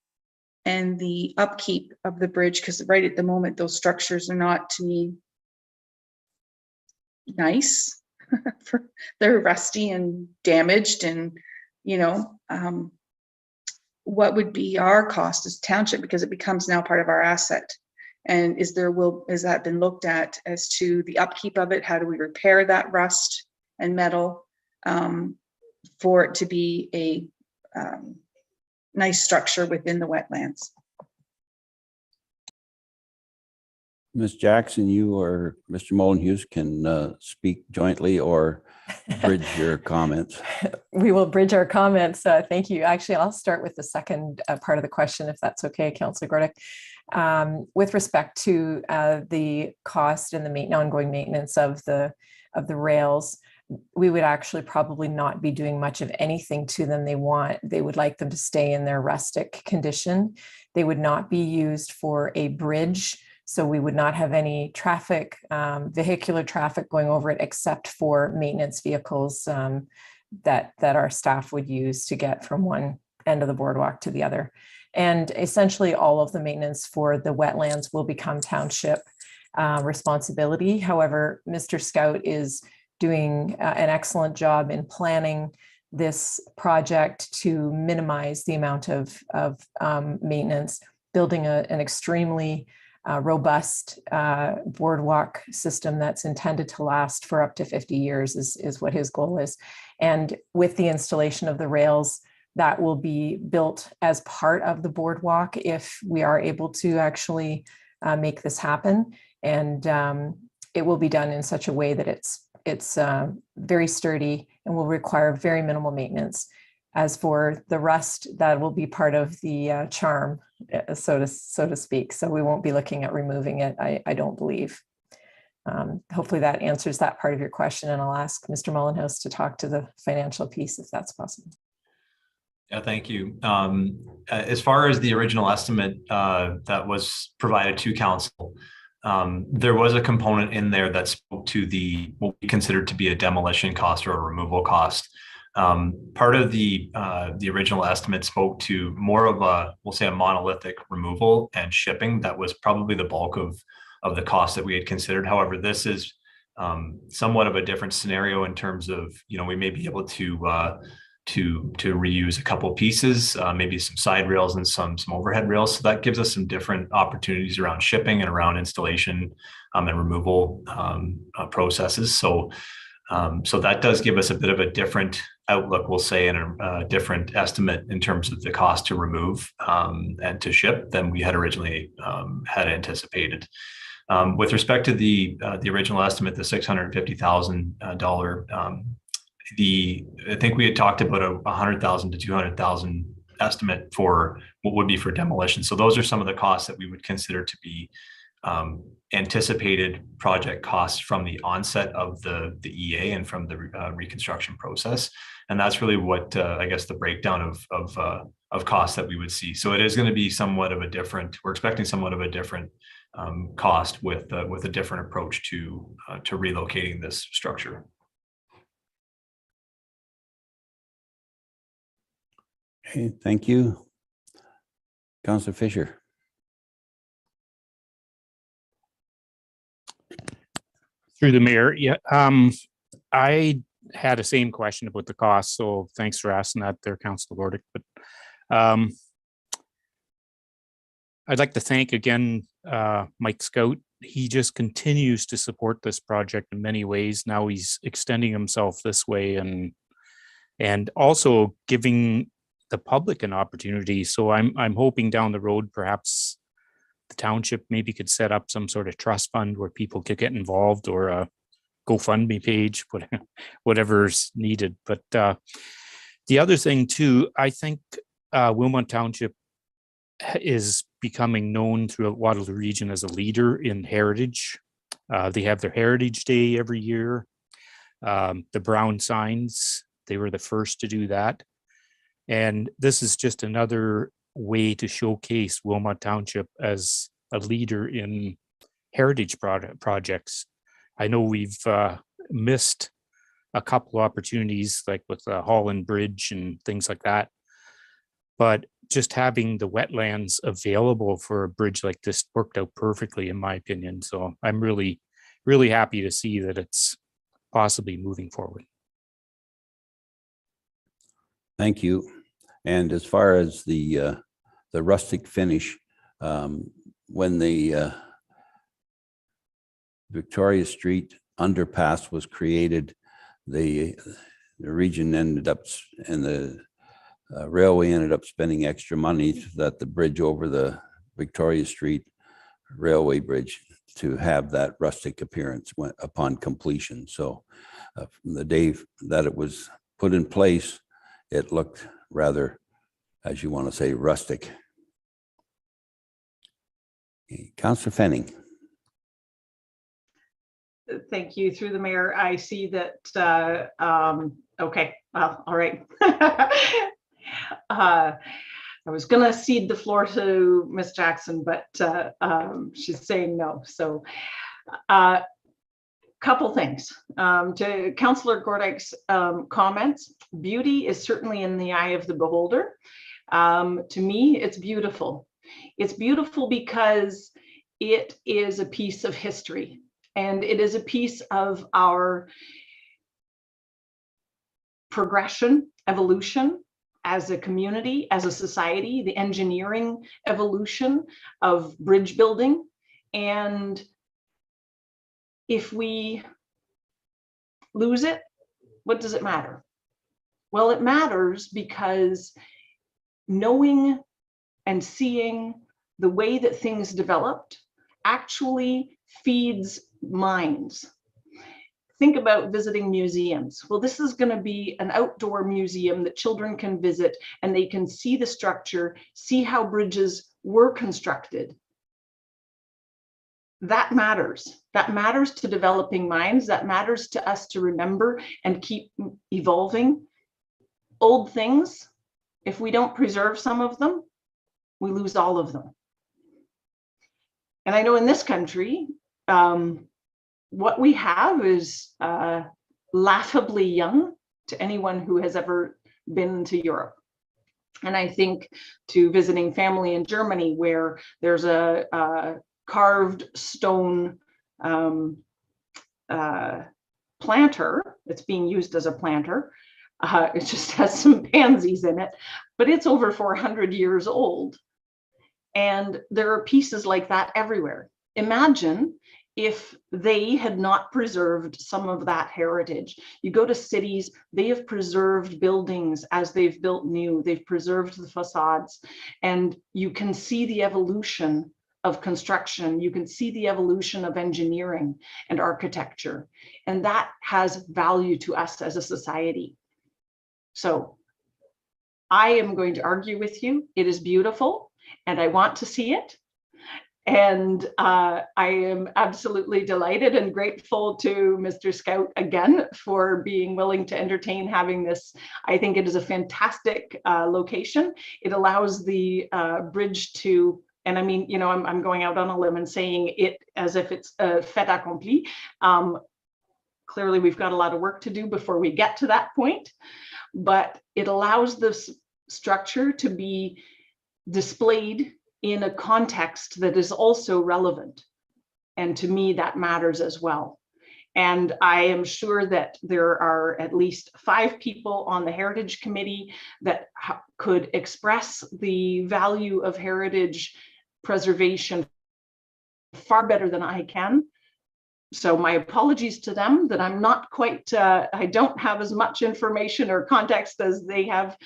and the upkeep of the bridge, because right at the moment, those structures are not, to me, nice. They're rusty and damaged, and what would be our cost as township, because it becomes now part of our asset? And has that been looked at as to the upkeep of it? How do we repair that rust and metal for it to be a nice structure within the wetlands? Ms. Jackson, you or Mr. Mullen-Hughes can speak jointly or bridge your comments. We will bridge our comments. Thank you. Actually, I'll start with the second part of the question, if that's okay, Councillor Gordick. With respect to the cost and the ongoing maintenance of the rails, we would actually probably not be doing much of anything to them. They would like them to stay in their rustic condition. They would not be used for a bridge. So we would not have any traffic, vehicular traffic going over it, except for maintenance vehicles that our staff would use to get from one end of the boardwalk to the other. And essentially all of the maintenance for the wetlands will become township responsibility. However, Mr. Scout is doing an excellent job in planning this project to minimize the amount of maintenance, building an extremely robust boardwalk system that's intended to last for up to 50 years is what his goal is. And with the installation of the rails, that will be built as part of the boardwalk if we are able to actually make this happen. And it will be done in such a way that it's very sturdy and will require very minimal maintenance. As for the rust, that will be part of the charm, so to speak. So we won't be looking at removing it, I don't believe. Hopefully that answers that part of your question, and I'll ask Mr. Mullenhouse to talk to the financial piece if that's possible. Yeah, thank you. As far as the original estimate that was provided to council, there was a component in there that spoke to what we considered to be a demolition cost or a removal cost. Part of the original estimate spoke to more of we'll say a monolithic removal and shipping. That was probably the bulk of the cost that we had considered. However, this is somewhat of a different scenario in terms of, we may be able to reuse a couple pieces, maybe some side rails and some overhead rails. So that gives us some different opportunities around shipping and around installation and removal processes. So that does give us a bit of a different outlook, we'll say, and a different estimate in terms of the cost to remove and to ship than we had originally had anticipated. With respect to the original estimate, the $650,000, I think we had talked about a $100,000 to $200,000 estimate for what would be for demolition. So those are some of the costs that we would consider to be anticipated project costs from the onset of the EA and from the reconstruction process. And that's really what I guess the breakdown of costs that we would see. So it is going to be somewhat of a different, we're expecting somewhat of a different cost with a different approach to relocating this structure. Okay, thank you. Councillor Fisher. Through the mayor, yeah. I had the same question about the cost, so thanks for asking that there, Councillor Gordick. But I'd like to thank again Mike Scout. He just continues to support this project in many ways. Now he's extending himself this way and also giving the public an opportunity. So I'm hoping down the road, perhaps the township maybe could set up some sort of trust fund where people could get involved, or a GoFundMe page, whatever's needed. But the other thing too, I think Wilmot Township is becoming known throughout Waterloo region as a leader in heritage. They have their Heritage Day every year. The brown signs, they were the first to do that. And this is just another way to showcase Wilmot Township as a leader in heritage projects. I know we've missed a couple opportunities, like with the Holland Bridge and things like that. But just having the wetlands available for a bridge like this worked out perfectly, in my opinion. So I'm really, really happy to see that it's possibly moving forward. Thank you. And as far as the rustic finish, when the Victoria Street underpass was created, the region ended up, and the railway ended up spending extra money so that the bridge over the Victoria Street railway bridge to have that rustic appearance upon completion. So from the day that it was put in place, it looked rather, as you want to say, rustic. Councillor Fenning. Thank you. Through the mayor, I see that, okay, well, all right. I was going to cede the floor to Ms. Jackson, but she's saying no. So couple things. To Councillor Gordek's comments, beauty is certainly in the eye of the beholder. To me, it's beautiful. It's beautiful because it is a piece of history, and it is a piece of our progression, evolution as a community, as a society, the engineering evolution of bridge building. And if we lose it, what does it matter? Well, it matters because knowing and seeing the way that things developed actually feeds minds. Think about visiting museums. Well, this is going to be an outdoor museum that children can visit, and they can see the structure, see how bridges were constructed. That matters. That matters to developing minds. That matters to us to remember and keep evolving. Old things, if we don't preserve some of them, we lose all of them. And I know in this country, what we have is laughably young to anyone who has ever been to Europe. And I think to visiting family in Germany, where there's a carved stone planter that's being used as a planter. It just has some pansies in it, but it's over 400 years old. And there are pieces like that everywhere. Imagine if they had not preserved some of that heritage. You go to cities, they have preserved buildings as they've built new, they've preserved the facades, and you can see the evolution of construction. You can see the evolution of engineering and architecture, and that has value to us as a society. So I am going to argue with you. It is beautiful, and I want to see it. And I am absolutely delighted and grateful to Mr. Scout again for being willing to entertain having this. I think it is a fantastic location. It allows the bridge to, and I mean, you know, I'm going out on a limb and saying it as if it's a fait accompli. Clearly, we've got a lot of work to do before we get to that point, but it allows this structure to be displayed in a context that is also relevant. And to me, that matters as well. And I am sure that there are at least 5 people on the Heritage Committee that could express the value of heritage preservation far better than I can. So my apologies to them that I'm not quite, I don't have as much information or context as they have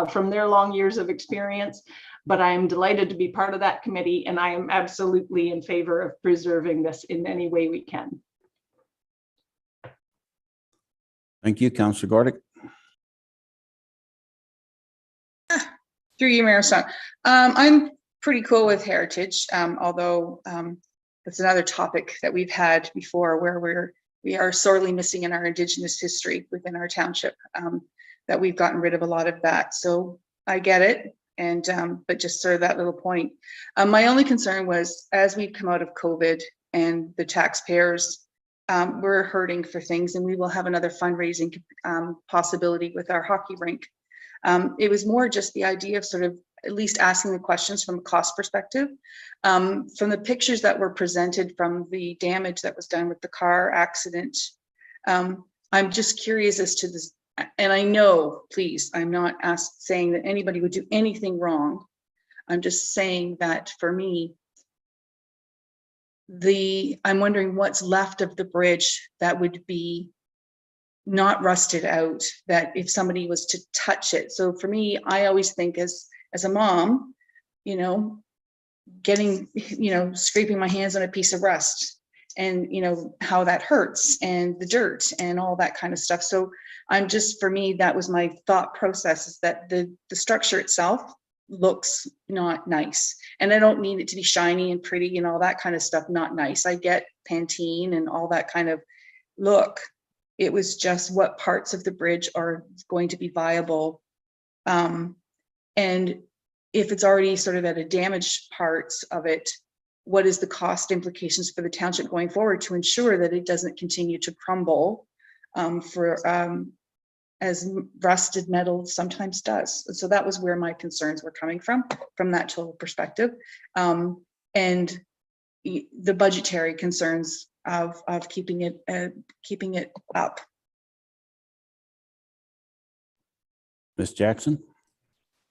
from their long years of experience. But I am delighted to be part of that committee, and I am absolutely in favor of preserving this in any way we can. Thank you, Councillor Gordick. Through you, Mayor Song. I'm pretty cool with heritage, although that's another topic that we've had before, where we are sorely missing in our Indigenous history within our township, that we've gotten rid of a lot of that. So I get it. And but just sort of that little point. My only concern was, as we've come out of COVID and the taxpayers were hurting for things, and we will have another fundraising possibility with our hockey rink. It was more just the idea of sort of at least asking the questions from a cost perspective. From the pictures that were presented from the damage that was done with the car accident, I'm just curious as to this, and I know, please, I'm not saying that anybody would do anything wrong. I'm just saying that for me, I'm wondering what's left of the bridge that would be not rusted out, that if somebody was to touch it. So for me, I always think as a mom, you know, scraping my hands on a piece of rust, and you know how that hurts, and the dirt and all that kind of stuff. So for me, that was my thought process, is that the structure itself looks not nice, and I don't need it to be shiny and pretty and all that kind of stuff. Not nice. I get Pantene and all that kind of look. It was just what parts of the bridge are going to be viable, and if it's already sort of at a damaged parts of it, what is the cost implications for the township going forward to ensure that it doesn't continue to crumble, as rusted metal sometimes does. So that was where my concerns were coming from that total perspective, and the budgetary concerns of keeping it up. Ms. Jackson?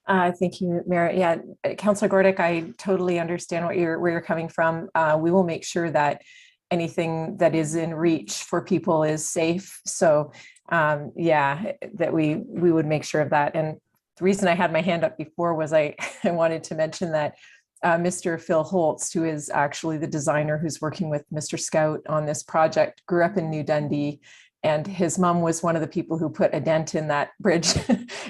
Thank you, Mayor. Yeah, Councillor Gordick, I totally understand where you're coming from. We will make sure that anything that is in reach for people is safe. So yeah, that we would make sure of that. And the reason I had my hand up before was I wanted to mention that Mr. Phil Holtz, who is actually the designer who's working with Mr. Scout on this project, grew up in New Dundee. And his mom was one of the people who put a dent in that bridge.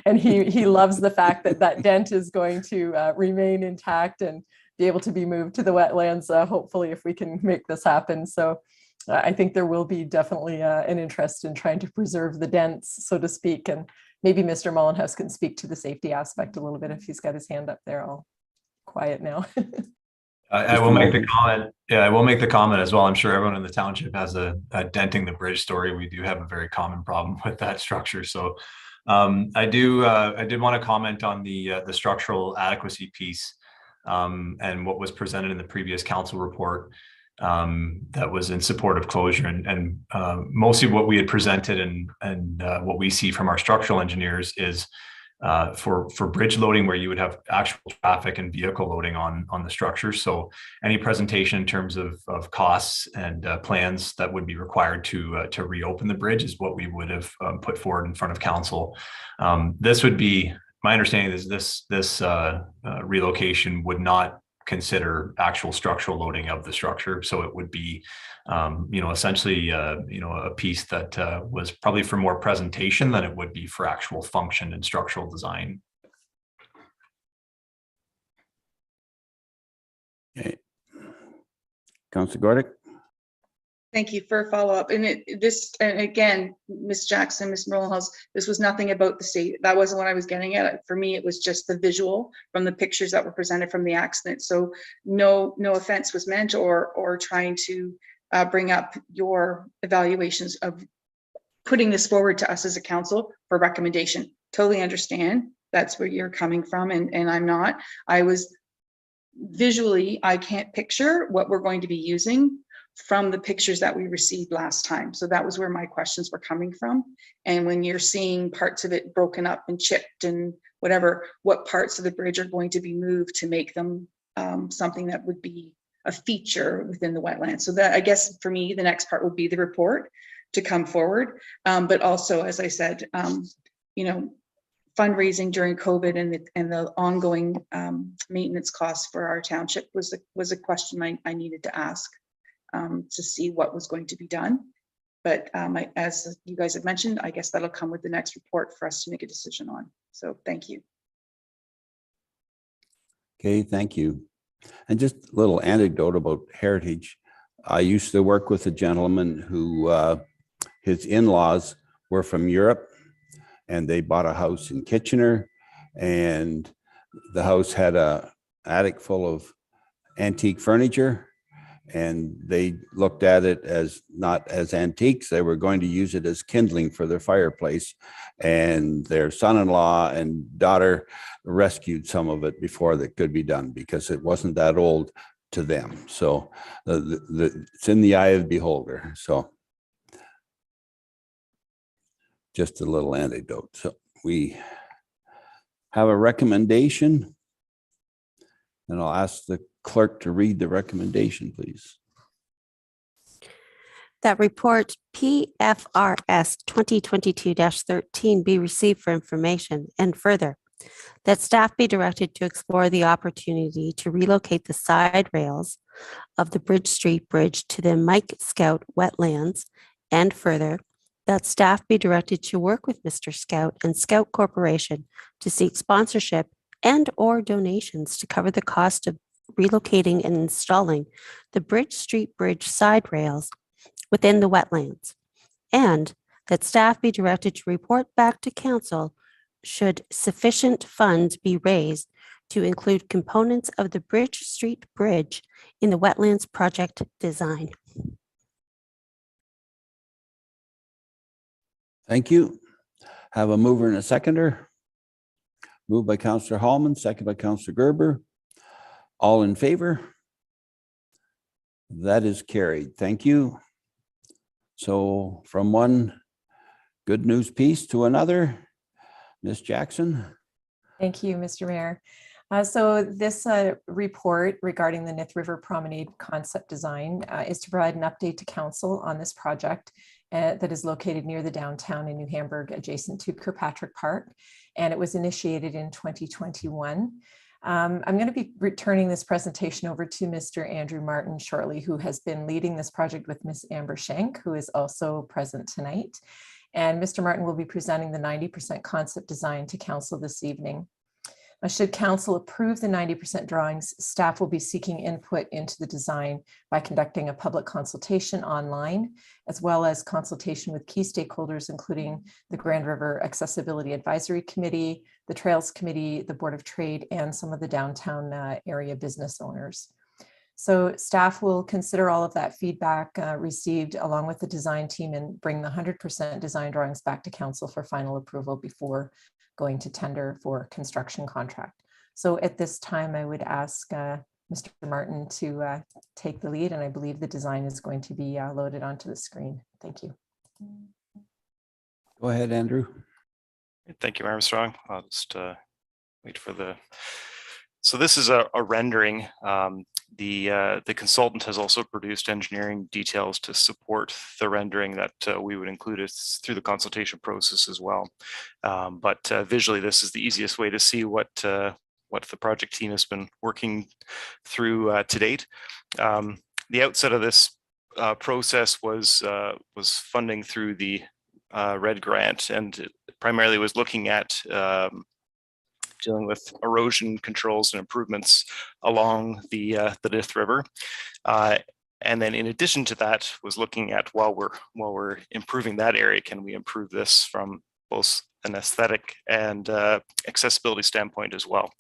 And he loves the fact that that dent is going to remain intact and be able to be moved to the wetlands, hopefully, if we can make this happen. So I think there will be definitely an interest in trying to preserve the dents, so to speak. And maybe Mr. Mollenhouse can speak to the safety aspect a little bit if he's got his hand up there. I'll quiet now. I will make the comment. Yeah, I will make the comment as well. I'm sure everyone in the township has a denting the bridge story. We do have a very common problem with that structure. So I did want to comment on the structural adequacy piece and what was presented in the previous council report that was in support of closure, and mostly what we had presented and what we see from our structural engineers is for bridge loading, where you would have actual traffic and vehicle loading on the structure. So any presentation in terms of costs and plans that would be required to reopen the bridge is what we would have put forward in front of council. This would be, my understanding is this relocation would not consider actual structural loading of the structure. So it would be, essentially, a piece that was probably for more presentation than it would be for actual function and structural design. Okay. Councillor Gordick? Thank you for a follow-up. And and again, Ms. Jackson, Ms. Mollenhouse, this was nothing about the state. That wasn't what I was getting at. For me, it was just the visual from the pictures that were presented from the accident. So no offense was meant or trying to bring up your evaluations of putting this forward to us as a council for recommendation. Totally understand. That's where you're coming from, and I'm not. I was visually, I can't picture what we're going to be using from the pictures that we received last time. So that was where my questions were coming from. And when you're seeing parts of it broken up and chipped and whatever, what parts of the bridge are going to be moved to make them something that would be a feature within the wetlands. So that, I guess for me, the next part would be the report to come forward. But also, as I said, fundraising during COVID and the ongoing maintenance costs for our township was a question I needed to ask. To see what was going to be done. But as you guys have mentioned, I guess that'll come with the next report for us to make a decision on. So thank you. Okay, thank you. And just a little anecdote about heritage. I used to work with a gentleman who his in-laws were from Europe, and they bought a house in Kitchener, and the house had an attic full of antique furniture. And they looked at it as not as antiques. They were going to use it as kindling for their fireplace. And their son-in-law and daughter rescued some of it before that could be done because it wasn't that old to them. So it's in the eye of the beholder. So just a little anecdote. So we have a recommendation. And I'll ask the clerk to read the recommendation, please. That report PFRS 2022-13 be received for information, and further, that staff be directed to explore the opportunity to relocate the side rails of the Bridge Street Bridge to the Mike Scout wetlands, and further, that staff be directed to work with Mr. Scout and Scout Corporation to seek sponsorship and/or donations to cover the cost of relocating and installing the Bridge Street Bridge side rails within the wetlands, and that staff be directed to report back to council should sufficient funds be raised to include components of the Bridge Street Bridge in the wetlands project design. Thank you. Have a mover and a seconder. Moved by Councillor Hallman, second by Councillor Gerber. All in favor? That is carried. Thank you. So from one good news piece to another, Ms. Jackson. Thank you, Mr. Mayor. So this report regarding the Nith River Promenade concept design is to provide an update to council on this project that is located near the downtown in New Hamburg, adjacent to Kirkpatrick Park, and it was initiated in 2021. I'm going to be returning this presentation over to Mr. Andrew Martin shortly, who has been leading this project with Ms. Amber Schenk, who is also present tonight. And Mr. Martin will be presenting the 90% concept design to council this evening. Should council approve the 90% drawings, staff will be seeking input into the design by conducting a public consultation online, as well as consultation with key stakeholders, including the Grand River Accessibility Advisory Committee, the Trails Committee, the Board of Trade, and some of the downtown area business owners. So staff will consider all of that feedback received along with the design team and bring the 100% design drawings back to council for final approval before going to tender for construction contract. So at this time, I would ask Mr. Martin to take the lead, and I believe the design is going to be loaded onto the screen. Thank you. Go ahead, Andrew. Thank you, Armstrong. I'll just wait for the. So this is a rendering. The consultant has also produced engineering details to support the rendering that we would include it through the consultation process as well. But visually, this is the easiest way to see what the project team has been working through to date. The outset of this process was funding through the RED grant, and it primarily was looking at dealing with erosion controls and improvements along the Nith River. And then in addition to that was looking at while we're improving that area, can we improve this from both an aesthetic and accessibility standpoint as well.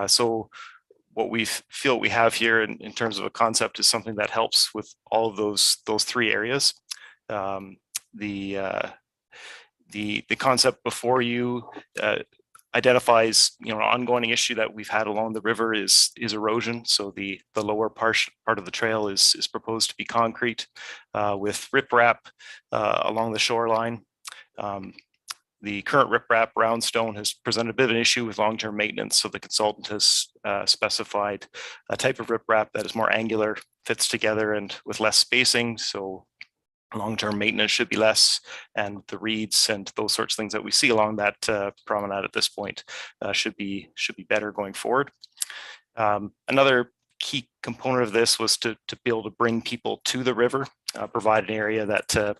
So what we feel we have here in terms of a concept is something that helps with all of those three areas. The concept before you identifies, an ongoing issue that we've had along the river is erosion. So the lower part of the trail is proposed to be concrete with riprap along the shoreline. The current riprap roundstone has presented a bit of an issue with long-term maintenance. So the consultant has specified a type of riprap that is more angular, fits together, and with less spacing. So long-term maintenance should be less, and the reeds and those sorts of things that we see along that promenade at this point should be better going forward. Another key component of this was to be able to bring people to the river, provide an area that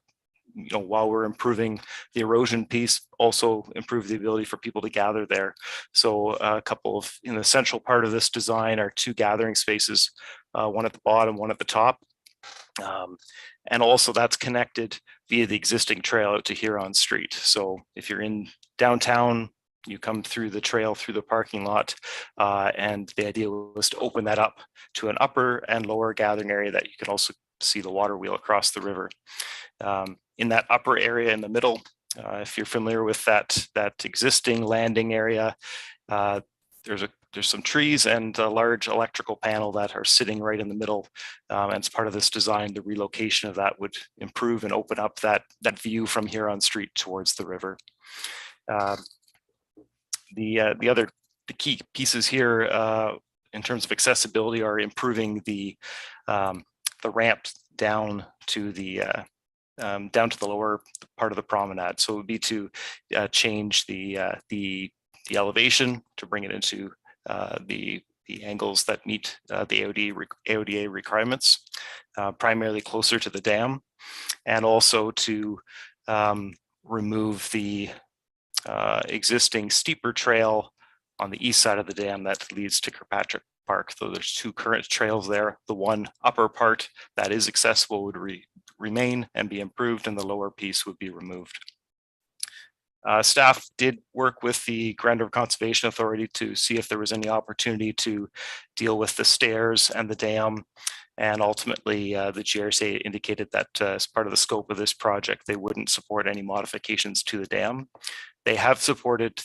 while we're improving the erosion piece, also improve the ability for people to gather there. So a couple of, in the central part of this design are two gathering spaces, one at the bottom, one at the top. And also that's connected via the existing trail out to Huron Street. So if you're in downtown you come through the trail, through the parking lot, and the idea was to open that up to an upper and lower gathering area that you can also see the water wheel across the river. In that upper area in the middle, if you're familiar with that existing landing area, there's some trees and a large electrical panel that are sitting right in the middle. And as part of this design, the relocation of that would improve and open up that view from Huron Street towards the river. The key pieces here in terms of accessibility are improving the ramp down to the lower part of the promenade. So it would be to change the elevation to bring it into the angles that meet the AODA requirements, primarily closer to the dam, and also to remove the existing steeper trail on the east side of the dam that leads to Kirkpatrick Park. So there's two current trails there. The one upper part that is accessible would remain and be improved, and the lower piece would be removed. Staff did work with the Grand River Conservation Authority to see if there was any opportunity to deal with the stairs and the dam. And ultimately, the GRC indicated that as part of the scope of this project, they wouldn't support any modifications to the dam. They have supported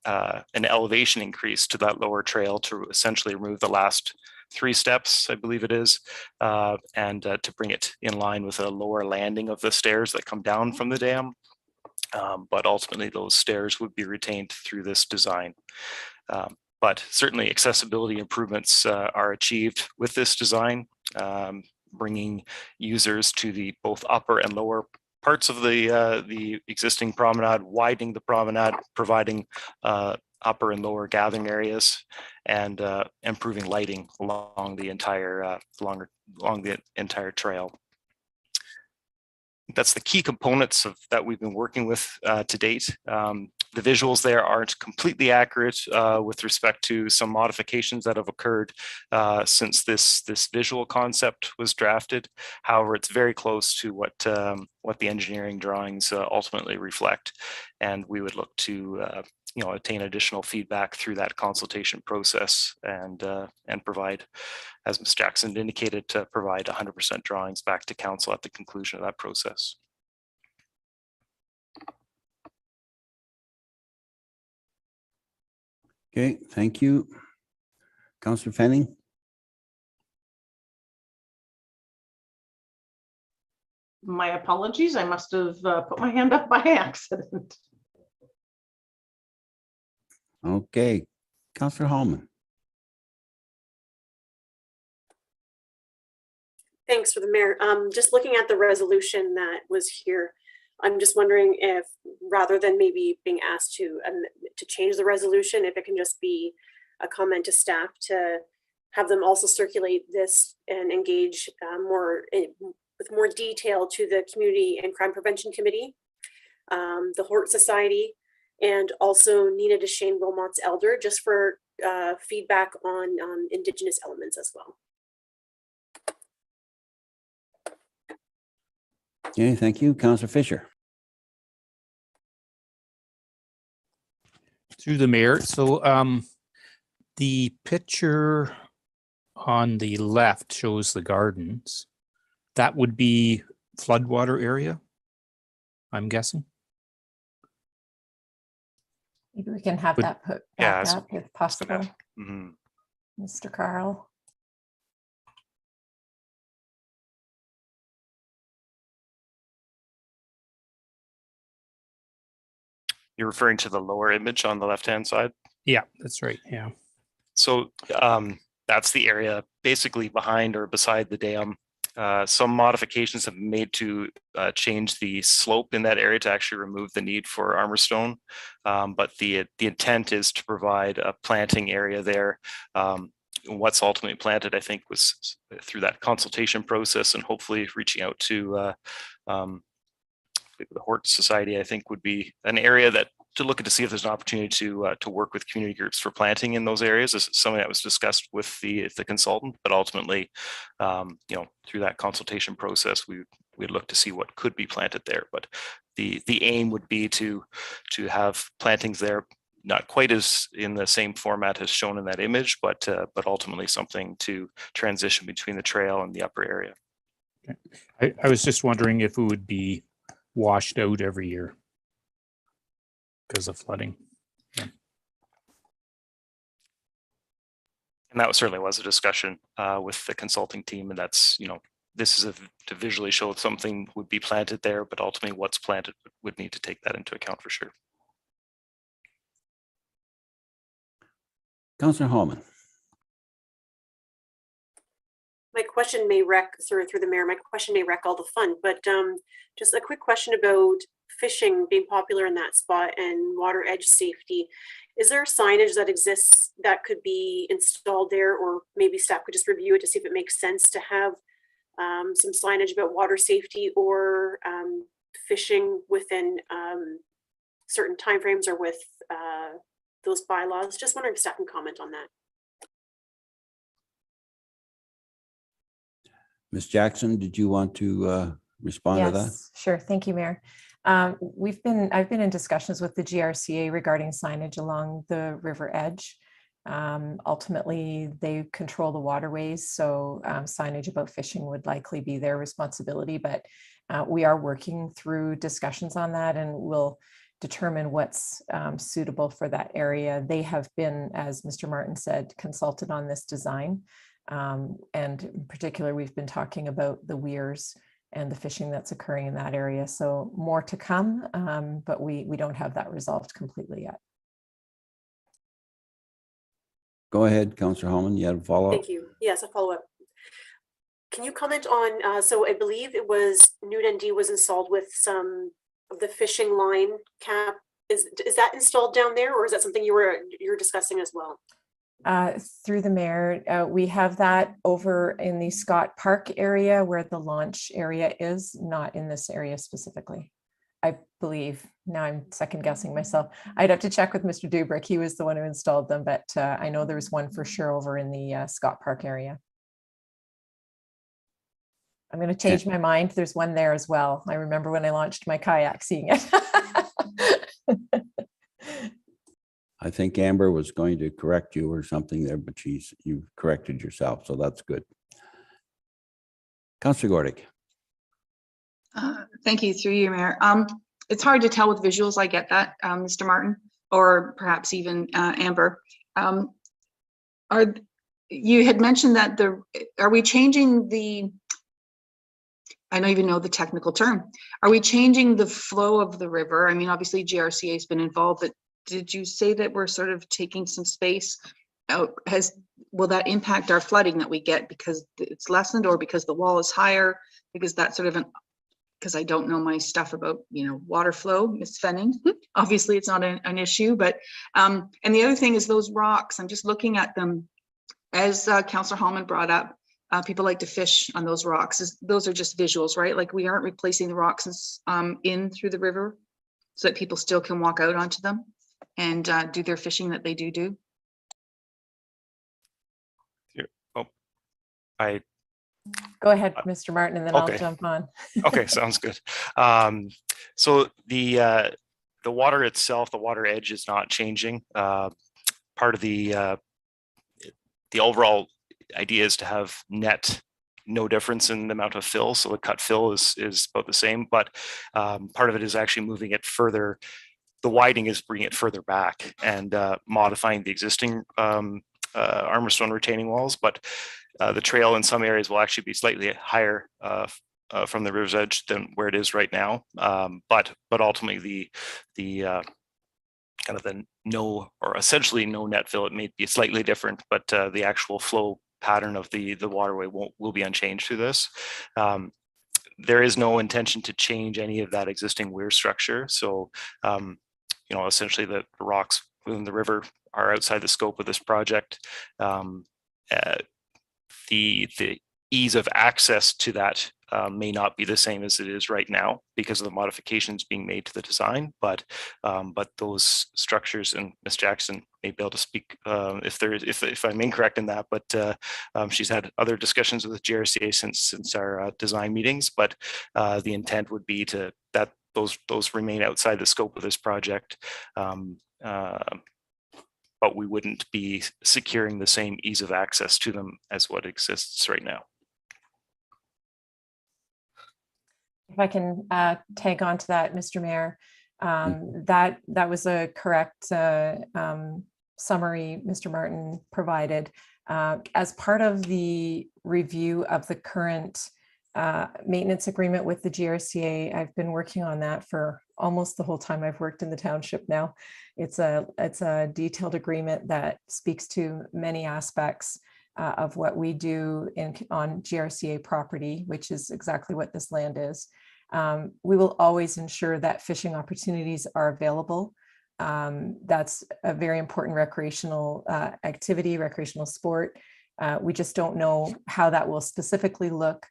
an elevation increase to that lower trail to essentially remove the last 3 steps, I believe it is, and to bring it in line with a lower landing of the stairs that come down from the dam. But ultimately, those stairs would be retained through this design. But certainly accessibility improvements are achieved with this design, bringing users to the both upper and lower parts of the existing promenade, widening the promenade, providing upper and lower gathering areas, and improving lighting along the entire trail. That's the key components that we've been working with to date. The visuals there aren't completely accurate with respect to some modifications that have occurred since this visual concept was drafted. However, it's very close to what the engineering drawings ultimately reflect, and we would look to attain additional feedback through that consultation process and provide, as Ms. Jackson indicated, to provide 100% drawings back to council at the conclusion of that process. Okay, thank you. Councillor Fanning? My apologies. I must have put my hand up by accident. Okay, Councillor Hallman. Thanks for the mayor. Just looking at the resolution that was here, I'm just wondering if, rather than maybe being asked to change the resolution, if it can just be a comment to staff to have them also circulate this and engage with more detail to the Community and Crime Prevention Committee, the Hort Society, and also Nina Deshane Wilmot's elder, just for feedback on Indigenous elements as well. Okay, thank you. Councillor Fisher. Through the mayor. So the picture on the left shows the gardens. That would be floodwater area, I'm guessing. Maybe we can have that put back up if possible. Mr. Carl. You're referring to the lower image on the left-hand side? Yeah, that's right. Yeah. So that's the area basically behind or beside the dam. Some modifications have been made to change the slope in that area to actually remove the need for armor stone. But the intent is to provide a planting area there. What's ultimately planted, I think, was through that consultation process and hopefully reaching out to the Hort Society, I think, would be an area that to look at to see if there's an opportunity to work with community groups for planting in those areas. This is something that was discussed with the consultant, but ultimately, through that consultation process, we'd look to see what could be planted there. But the aim would be to have plantings there not quite as in the same format as shown in that image, but ultimately something to transition between the trail and the upper area. I was just wondering if it would be washed out every year because of flooding. Yeah. And that certainly was a discussion with the consulting team, and that's, this is to visually show something would be planted there, but ultimately what's planted would need to take that into account for sure. Councillor Holman. My question may wreck, through the mayor, my question may wreck all the fun, but just a quick question about fishing being popular in that spot and water edge safety. Is there signage that exists that could be installed there, or maybe staff could just review it to see if it makes sense to have some signage about water safety or fishing within certain timeframes or with those bylaws? Just wondering if staff can comment on that. Ms. Jackson, did you want to respond to that? Yes, sure. Thank you, Mayor. I've been in discussions with the GRCA regarding signage along the river edge. Ultimately, they control the waterways, so signage about fishing would likely be their responsibility, but we are working through discussions on that, and we'll determine what's suitable for that area. They have been, as Mr. Martin said, consulted on this design. And in particular, we've been talking about the weirs and the fishing that's occurring in that area. So more to come, but we don't have that resolved completely yet. Go ahead, Councillor Holman. You had a follow-up? Thank you. Yes, a follow-up. Can you comment on, so I believe it was New Dundee was installed with some of the fishing line cap. Is that installed down there, or is that something you're discussing as well? Through the mayor, we have that over in the Scott Park area where the launch area is, not in this area specifically. I believe. Now I'm second guessing myself. I'd have to check with Mr. Dubrick. He was the one who installed them, but I know there's one for sure over in the Scott Park area. I'm going to change my mind. There's one there as well. I remember when I launched my kayak seeing it. I think Amber was going to correct you or something there, but you corrected yourself, so that's good. Councillor Gordick. Thank you, through you, Mayor. It's hard to tell with visuals. I get that, Mr. Martin, or perhaps even Amber. You had mentioned that are we changing the? I don't even know the technical term. Are we changing the flow of the river? I mean, obviously GRCA has been involved, but did you say that we're sort of taking some space out? Will that impact our flooding that we get because it's lessened, or because the wall is higher? Because that's sort of because I don't know my stuff about, water flow, Ms. Fenning. Obviously it's not an issue, but, and the other thing is those rocks, I'm just looking at them, as Councillor Holman brought up, people like to fish on those rocks. Those are just visuals, right? Like we aren't replacing the rocks in through the river so that people still can walk out onto them and do their fishing that they do. Go ahead, Mr. Martin, and then okay. I'll jump on. Okay, sounds good. So the water itself, the water edge is not changing. Part of the overall idea is to have no difference in the amount of fill. So the cut fill is about the same, but part of it is actually moving it further. The widening is bringing it further back and modifying the existing Armorstone retaining walls, but the trail in some areas will actually be slightly higher from the river's edge than where it is right now. But ultimately the kind of the essentially no net fill, it may be slightly different, but the actual flow pattern of the waterway will be unchanged through this. There is no intention to change any of that existing weir structure. So, essentially the rocks within the river are outside the scope of this project. The ease of access to that may not be the same as it is right now because of the modifications being made to the design, but those structures, and Ms. Jackson may be able to speak if I'm incorrect in that, but she's had other discussions with the GRCA since our design meetings, but the intent would be that those remain outside the scope of this project. But we wouldn't be securing the same ease of access to them as what exists right now. If I can tag on to that, Mr. Mayor, that was a correct summary Mr. Martin provided. As part of the review of the current maintenance agreement with the GRCA, I've been working on that for almost the whole time I've worked in the township now. It's a detailed agreement that speaks to many aspects of what we do on GRCA property, which is exactly what this land is. We will always ensure that fishing opportunities are available. That's a very important recreational activity, recreational sport. We just don't know how that will specifically look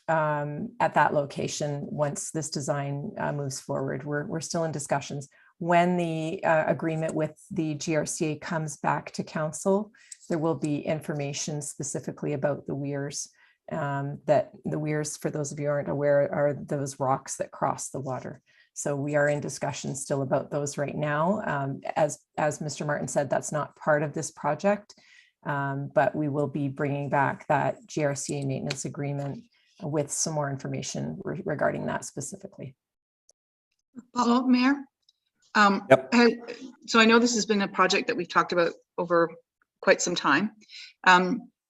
at that location once this design moves forward. We're still in discussions. When the agreement with the GRCA comes back to council, there will be information specifically about the weirs. That the weirs, for those of you who aren't aware, are those rocks that cross the water. So we are in discussion still about those right now. As Mr. Martin said, that's not part of this project, but we will be bringing back that GRCA maintenance agreement with some more information regarding that specifically. Follow-up, Mayor? Yep. So I know this has been a project that we've talked about over quite some time.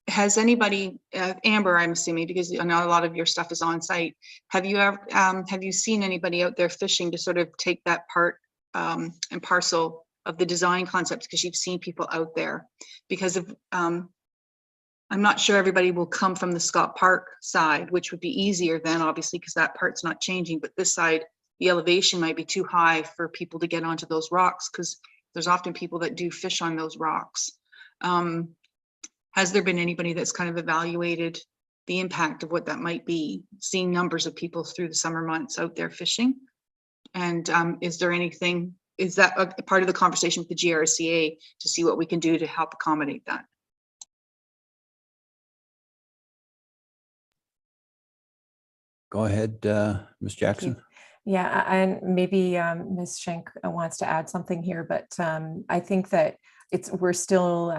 Has anybody, Amber, I'm assuming, because I know a lot of your stuff is on site, have you seen anybody out there fishing to sort of take that part and parcel of the design concepts, because you've seen people out there? Because of I'm not sure everybody will come from the Scott Park side, which would be easier then, obviously, because that part's not changing. But this side, the elevation might be too high for people to get onto those rocks, because there's often people that do fish on those rocks. Has there been anybody that's kind of evaluated the impact of what that might be, seeing numbers of people through the summer months out there fishing? And is there anything, is that a part of the conversation with the GRCA to see what we can do to help accommodate that? Go ahead, Ms. Jackson. Yeah, and maybe Ms. Schenk wants to add something here, but I think that we're still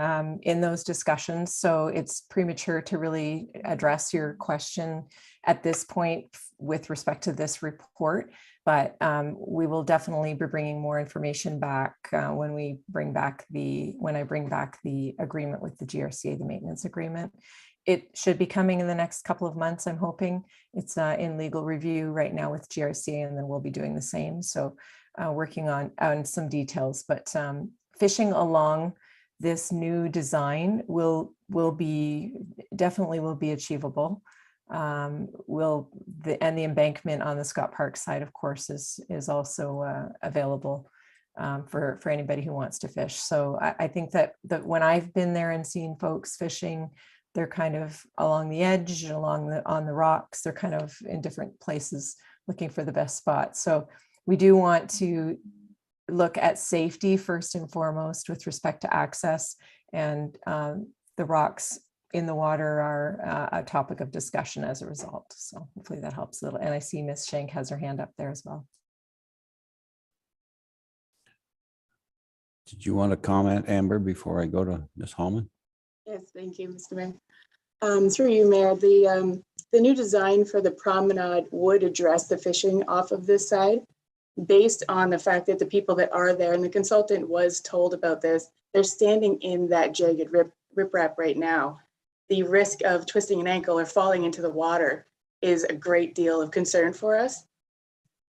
in those discussions, so it's premature to really address your question at this point with respect to this report. But we will definitely be bringing more information back when I bring back the agreement with the GRCA, the maintenance agreement. It should be coming in the next couple of months, I'm hoping. It's in legal review right now with GRCA, and then we'll be doing the same. So working on some details, but fishing along this new design will definitely be achievable. And the embankment on the Scott Park side, of course, is also available for anybody who wants to fish. So I think that when I've been there and seen folks fishing, they're kind of along the edge, on the rocks. They're kind of in different places looking for the best spot. So we do want to look at safety first and foremost with respect to access, and the rocks in the water are a topic of discussion as a result. So hopefully that helps a little. And I see Ms. Schenk has her hand up there as well. Did you want to comment, Amber, before I go to Ms. Hallman? Yes, thank you, Mr. Mayor. Through you, Mayor, the new design for the promenade would address the fishing off of this side, based on the fact that the people that are there, and the consultant was told about this, they're standing in that jagged riprap right now. The risk of twisting an ankle or falling into the water is a great deal of concern for us.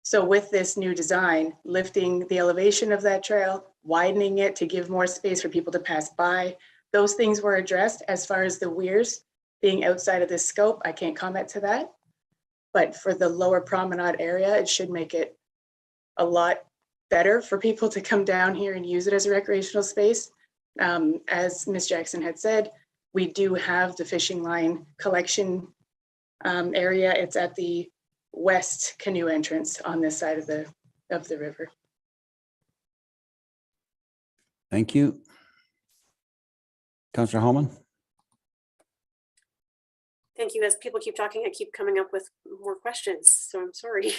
So with this new design, lifting the elevation of that trail, widening it to give more space for people to pass by, those things were addressed. As far as the weirs being outside of this scope, I can't comment to that. But for the lower promenade area, it should make it a lot better for people to come down here and use it as a recreational space. As Ms. Jackson had said, we do have the fishing line collection area. It's at the west canoe entrance on this side of the river. Thank you. Councillor Hallman. Thank you. As people keep talking, I keep coming up with more questions, so I'm sorry.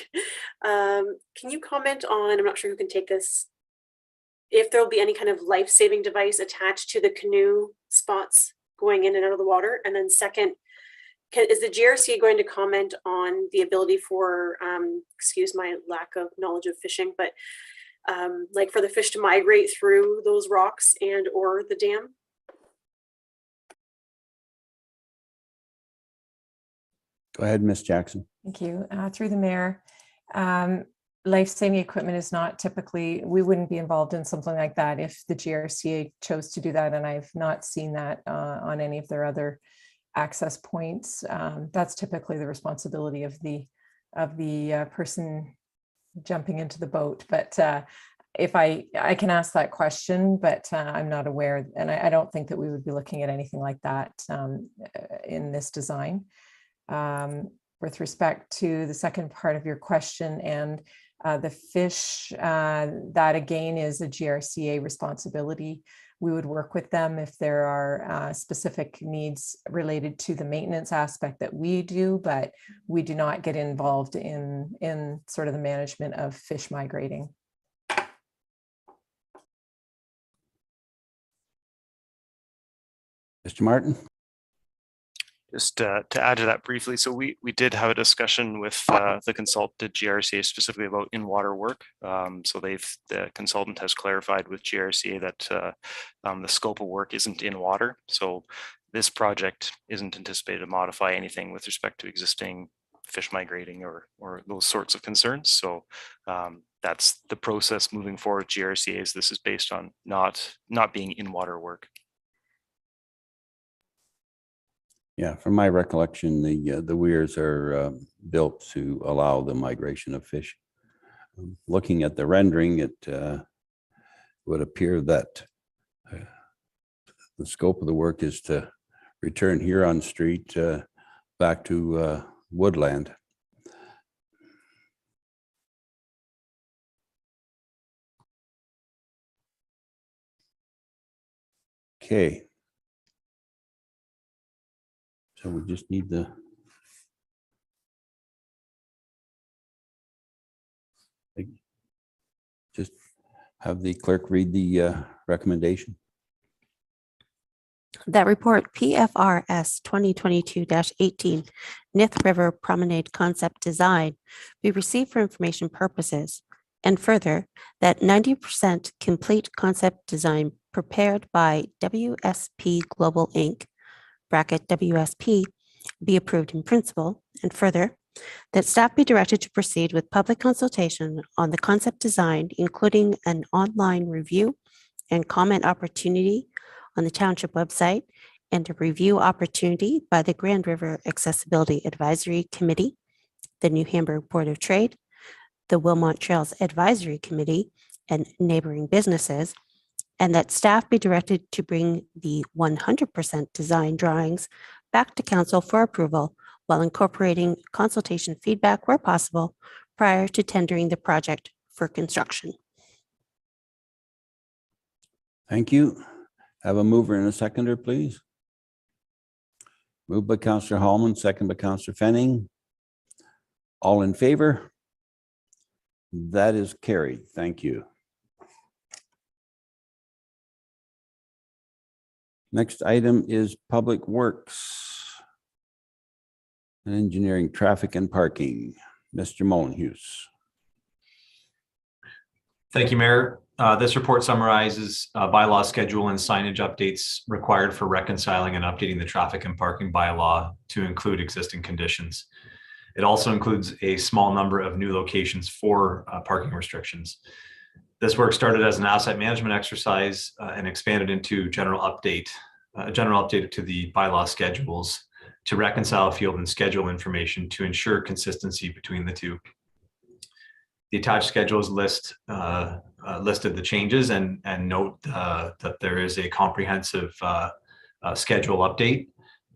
Can you comment on, I'm not sure who can take this, if there'll be any kind of life-saving device attached to the canoe spots going in and out of the water? And then second, is the GRC going to comment on the ability for, excuse my lack of knowledge of fishing, but like for the fish to migrate through those rocks and or the dam? Go ahead, Ms. Jackson. Thank you. Through the mayor, life-saving equipment is not typically, we wouldn't be involved in something like that if the GRCA chose to do that, and I've not seen that on any of their other access points. That's typically the responsibility of the person jumping into the boat. But if I can ask that question, but I'm not aware, and I don't think that we would be looking at anything like that in this design. With respect to the second part of your question and the fish, that again is a GRCA responsibility. We would work with them if there are specific needs related to the maintenance aspect that we do, but we do not get involved in sort of the management of fish migrating. Mr. Martin? Just to add to that briefly, so we did have a discussion with the consultant GRCA specifically about in-water work. So the consultant has clarified with GRCA that the scope of work isn't in water. So this project isn't anticipated to modify anything with respect to existing fish migrating or those sorts of concerns. So that's the process moving forward. GRCA's, this is based on not being in-water work. Yeah, from my recollection, the weirs are built to allow the migration of fish. Looking at the rendering, it would appear that the scope of the work is to return Huron Street back to woodland. Okay. So we just need the just have the clerk read the recommendation. That report PFRS 2022-18 Nith River Promenade Concept Design be received for information purposes, and further that 90% complete concept design prepared by WSP Global Inc. bracket WSP be approved in principle, and further that staff be directed to proceed with public consultation on the concept design, including an online review and comment opportunity on the township website and a review opportunity by the Grand River Accessibility Advisory Committee, the New Hamburg Board of Trade, the Wilmot Trails Advisory Committee, and neighboring businesses, and that staff be directed to bring the 100% design drawings back to council for approval while incorporating consultation feedback where possible prior to tendering the project for construction. Thank you. Have a mover and a seconder, please. Moved by Councillor Hallman, second by Councillor Fenning. All in favor? That is carried. Thank you. Next item is Public Works and Engineering, Traffic and Parking. Mr. Molenhuis. Thank you, Mayor. This report summarizes bylaw schedule and signage updates required for reconciling and updating the traffic and parking bylaw to include existing conditions. It also includes a small number of new locations for parking restrictions. This work started as an asset management exercise and expanded into a general update to the bylaw schedules to reconcile field and schedule information to ensure consistency between the two. The attached schedules listed the changes and note that there is a comprehensive schedule update,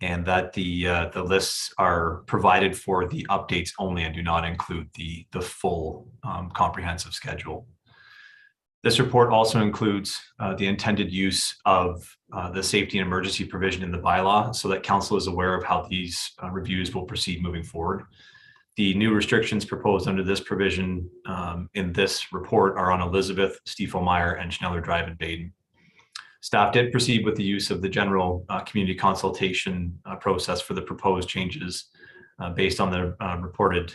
and that the lists are provided for the updates only and do not include the full comprehensive schedule. This report also includes the intended use of the safety and emergency provision in the bylaw so that council is aware of how these reviews will proceed moving forward. The new restrictions proposed under this provision in this report are on Elizabeth, Stiefelmeyer, and Schneller Drive in Baden. Staff did proceed with the use of the general community consultation process for the proposed changes based on the reported,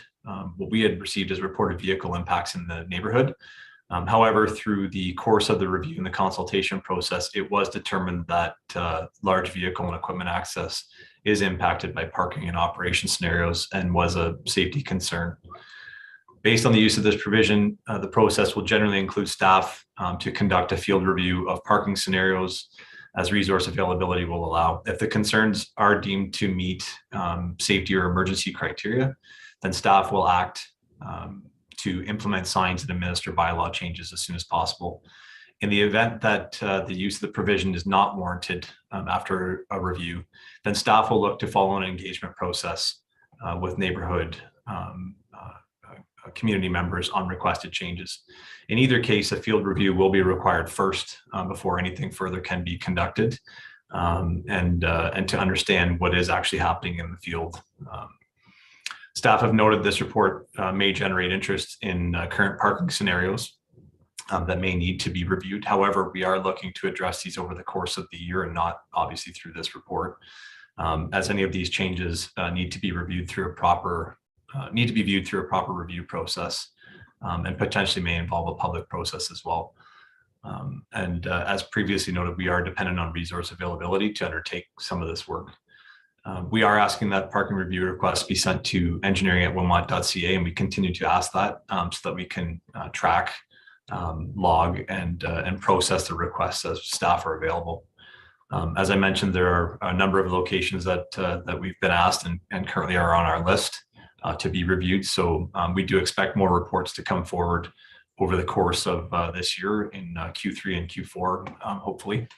what we had received as reported vehicle impacts in the neighborhood. However, through the course of the review and the consultation process, it was determined that large vehicle and equipment access is impacted by parking and operation scenarios and was a safety concern. Based on the use of this provision, the process will generally include staff to conduct a field review of parking scenarios as resource availability will allow. If the concerns are deemed to meet safety or emergency criteria, then staff will act to implement signs and administer bylaw changes as soon as possible. In the event that the use of the provision is not warranted after a review, then staff will look to follow an engagement process with neighborhood community members on requested changes. In either case, a field review will be required first before anything further can be conducted and to understand what is actually happening in the field. Staff have noted this report may generate interest in current parking scenarios that may need to be reviewed. However, we are looking to address these over the course of the year and not obviously through this report, as any of these changes need to be reviewed through a proper review process and potentially may involve a public process as well. As previously noted, we are dependent on resource availability to undertake some of this work. We are asking that parking review requests be sent to engineering@wilmot.ca, and we continue to ask that so that we can track, log, and process the requests as staff are available. As I mentioned, there are a number of locations that we've been asked and currently are on our list to be reviewed. So we do expect more reports to come forward over the course of this year in Q3 and Q4, hopefully,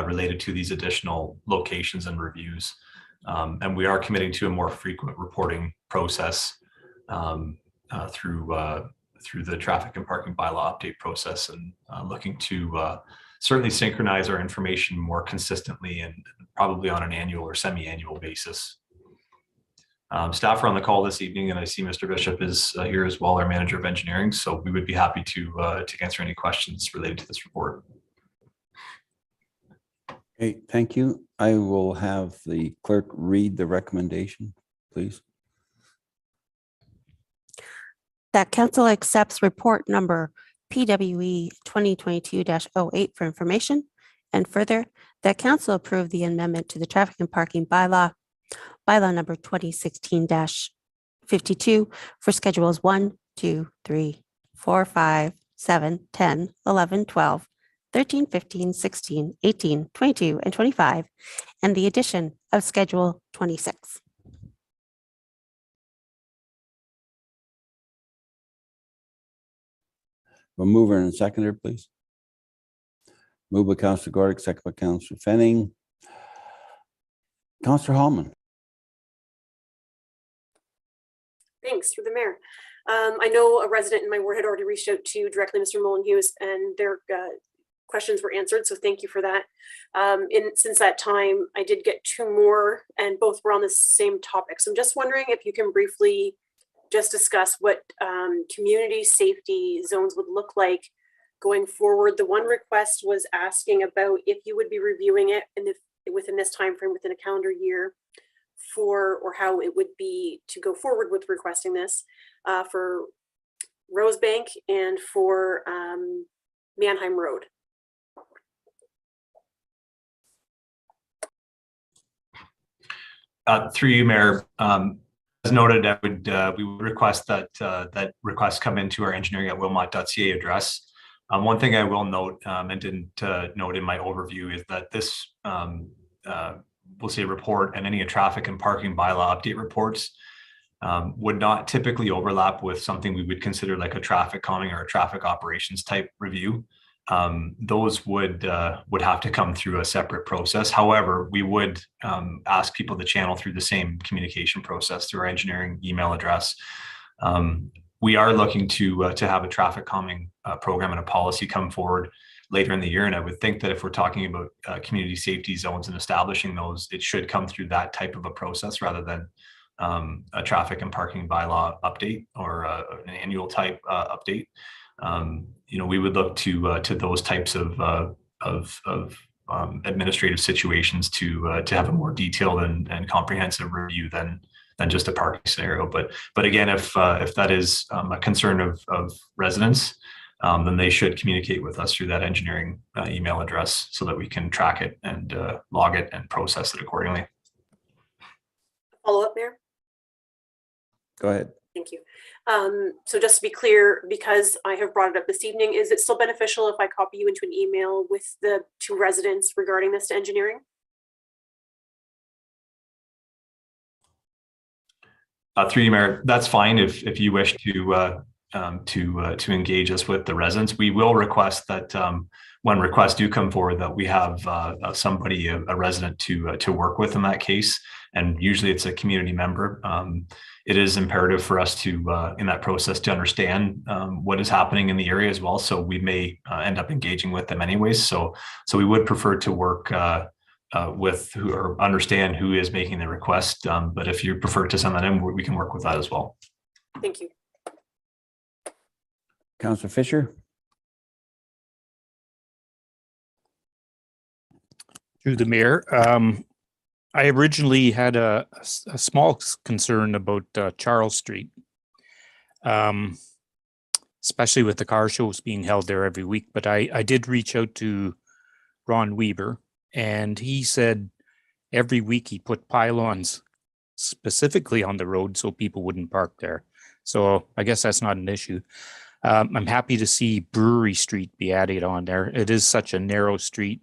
related to these additional locations and reviews. And we are committing to a more frequent reporting process through the traffic and parking bylaw update process, and looking to certainly synchronize our information more consistently and probably on an annual or semi-annual basis. Staff are on the call this evening, and I see Mr. Bishop is here as well, our manager of engineering. So we would be happy to answer any questions related to this report. Okay, thank you. I will have the clerk read the recommendation, please. That council accepts report number PWE 2022-08 for information, and further, that council approve the amendment to the traffic and parking bylaw number 2016-52 for schedules 1, 2, 3, 4, 5, 7, 10, 11, 12, 13, 15, 16, 18, 22, and 25, and the addition of schedule 26. A mover and a seconder, please. Moved by Councillor Gordick, second by Councillor Fenning. Councillor Hallman. Thanks, through the mayor. I know a resident in my ward had already reached out to directly Mr. Mullen-Hughes, and their questions were answered, so thank you for that. Since that time, I did get two more, and both were on the same topic. So I'm just wondering if you can briefly just discuss what community safety zones would look like going forward. The one request was asking about if you would be reviewing it within this time frame, within a calendar year, or how it would be to go forward with requesting this for Rosebank and for Mannheim Road. Through you, Mayor. As noted, we would request that that requests come into our engineering@wilmot.ca address. One thing I will note and didn't note in my overview is that this we'll say report and any traffic and parking bylaw update reports would not typically overlap with something we would consider like a traffic calming or a traffic operations type review. Those would have to come through a separate process. However, we would ask people to channel through the same communication process through our engineering email address. we are looking to have a traffic calming program and a policy come forward later in the year. And I would think that if we're talking about community safety zones and establishing those, it should come through that type of a process rather than a traffic and parking bylaw update or an annual type update. We would look to those types of administrative situations to have a more detailed and comprehensive review than just a parking scenario. But again, if that is a concern of residents, then they should communicate with us through that engineering email address so that we can track it and log it and process it accordingly. Follow up, Mayor? Go ahead. Thank you. So just to be clear, because I have brought it up this evening, is it still beneficial if I copy you into an email with the 2 residents regarding this to engineering? Through you, Mayor, that's fine if you wish to engage us with the residents. We will request that when requests do come forward that we have somebody, a resident to work with in that case. And usually it's a community member. It is imperative for us to, in that process, to understand what is happening in the area as well. So we may end up engaging with them anyways. So we would prefer to work with who or understand who is making the request. But if you prefer to send that in, we can work with that as well. Thank you. Councillor Fisher. Through the mayor, I originally had a small concern about Charles Street, especially with the car shows being held there every week. But I did reach out to Ron Weber, and he said every week he put pylons specifically on the road so people wouldn't park there. So I guess that's not an issue. I'm happy to see Brewery Street be added on there. It is such a narrow street,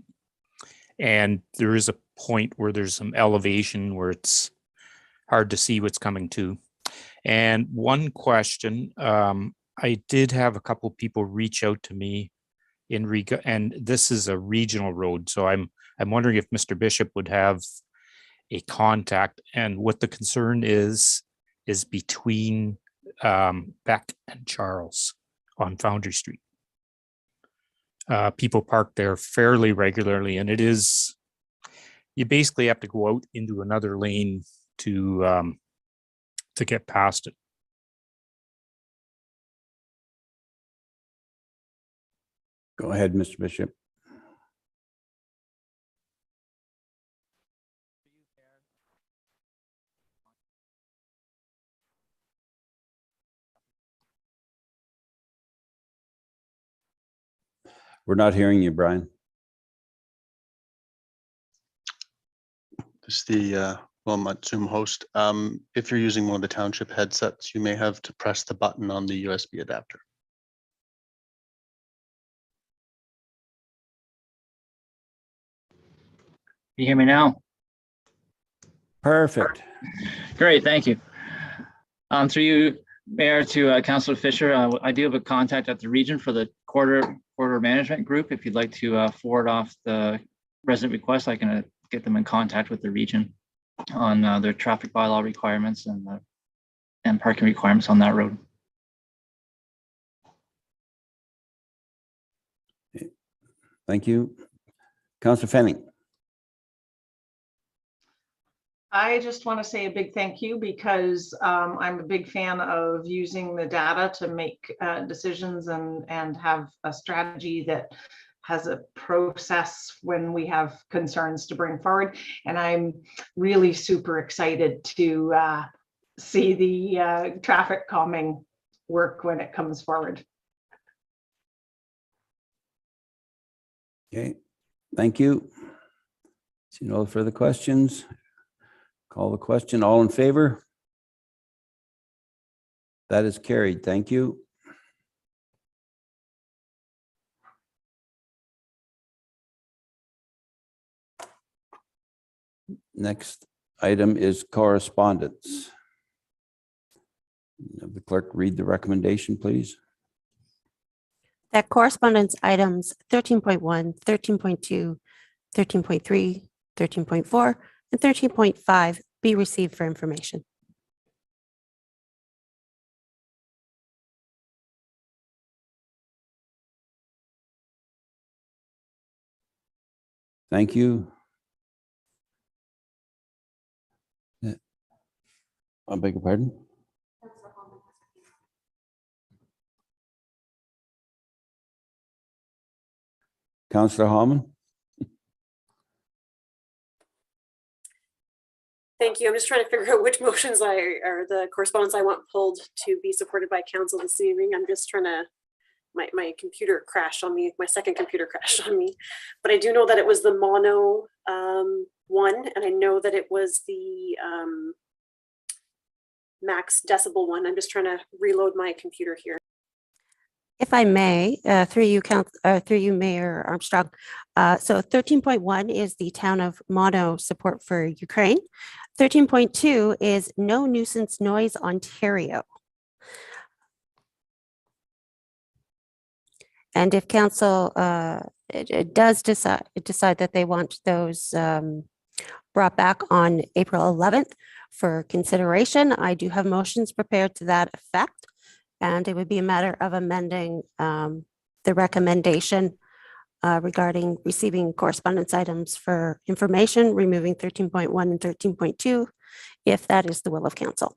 and there is a point where there's some elevation where it's hard to see what's coming to. And one question, I did have a couple people reach out to me and this is a regional road, so I'm wondering if Mr. Bishop would have a contact, and what the concern is between Beck and Charles on Foundry Street. People park there fairly regularly, and it is, you basically have to go out into another lane to get past it. Go ahead, Mr. Bishop. We're not hearing you, Brian. This is the Wilmot Zoom host. If you're using one of the township headsets, you may have to press the button on the USB adapter. You hear me now? Perfect. Great, thank you. Through you, Mayor, to Councillor Fisher, I do have a contact at the region for the corridor management group. If you'd like to forward off the resident request, I can get them in contact with the region on their traffic bylaw requirements and parking requirements on that road. Thank you. Councillor Fenning. I just want to say a big thank you because I'm a big fan of using the data to make decisions and have a strategy that has a process when we have concerns to bring forward. And I'm really super excited to see the traffic calming work when it comes forward. Okay, thank you. See no further questions. Call the question. All in favor? That is carried. Thank you. Next item is correspondence. Have the clerk read the recommendation, please. That correspondence items 13.1, 13.2, 13.3, 13.4, and 13.5 be received for information. Thank you. I beg your pardon? Councillor Hallman? Thank you. I'm just trying to figure out which motions or the correspondence I want pulled to be supported by council this evening. I'm just trying to, my computer crashed on me. My second computer crashed on me, but I do know that it was the mono one, and I know that it was the max decibel one. I'm just trying to reload my computer here. If I may, through you, Mayor Armstrong. So 13.1 is the town of Mono support for Ukraine. 13.2 is no nuisance noise Ontario. And if council it does decide that they want those brought back on April 11th for consideration, I do have motions prepared to that effect. And it would be a matter of amending the recommendation regarding receiving correspondence items for information, removing 13.1 and 13.2, if that is the will of council.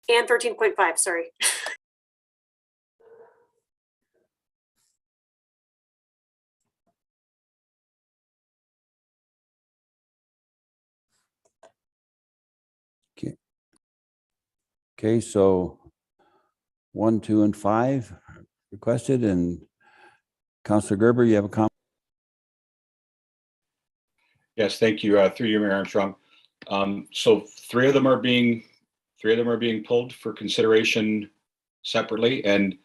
And 13.5, sorry. Okay, so 1, 2, and 5 requested, and Councillor Gerber, you have a comment? Yes, thank you. Through you, Mayor Armstrong. So three of them are being pulled for consideration separately, and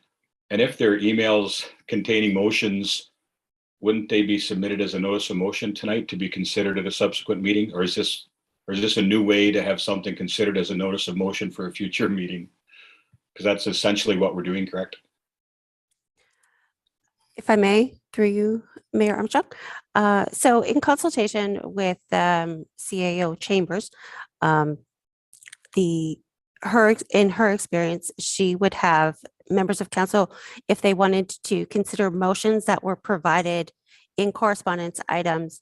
if they're emails containing motions, wouldn't they be submitted as a notice of motion tonight to be considered at a subsequent meeting, or is this a new way to have something considered as a notice of motion for a future meeting? Because that's essentially what we're doing, correct? If I may, through you, Mayor Armstrong. So in consultation with CAO Chambers, in her experience, she would have members of council, if they wanted to consider motions that were provided in correspondence items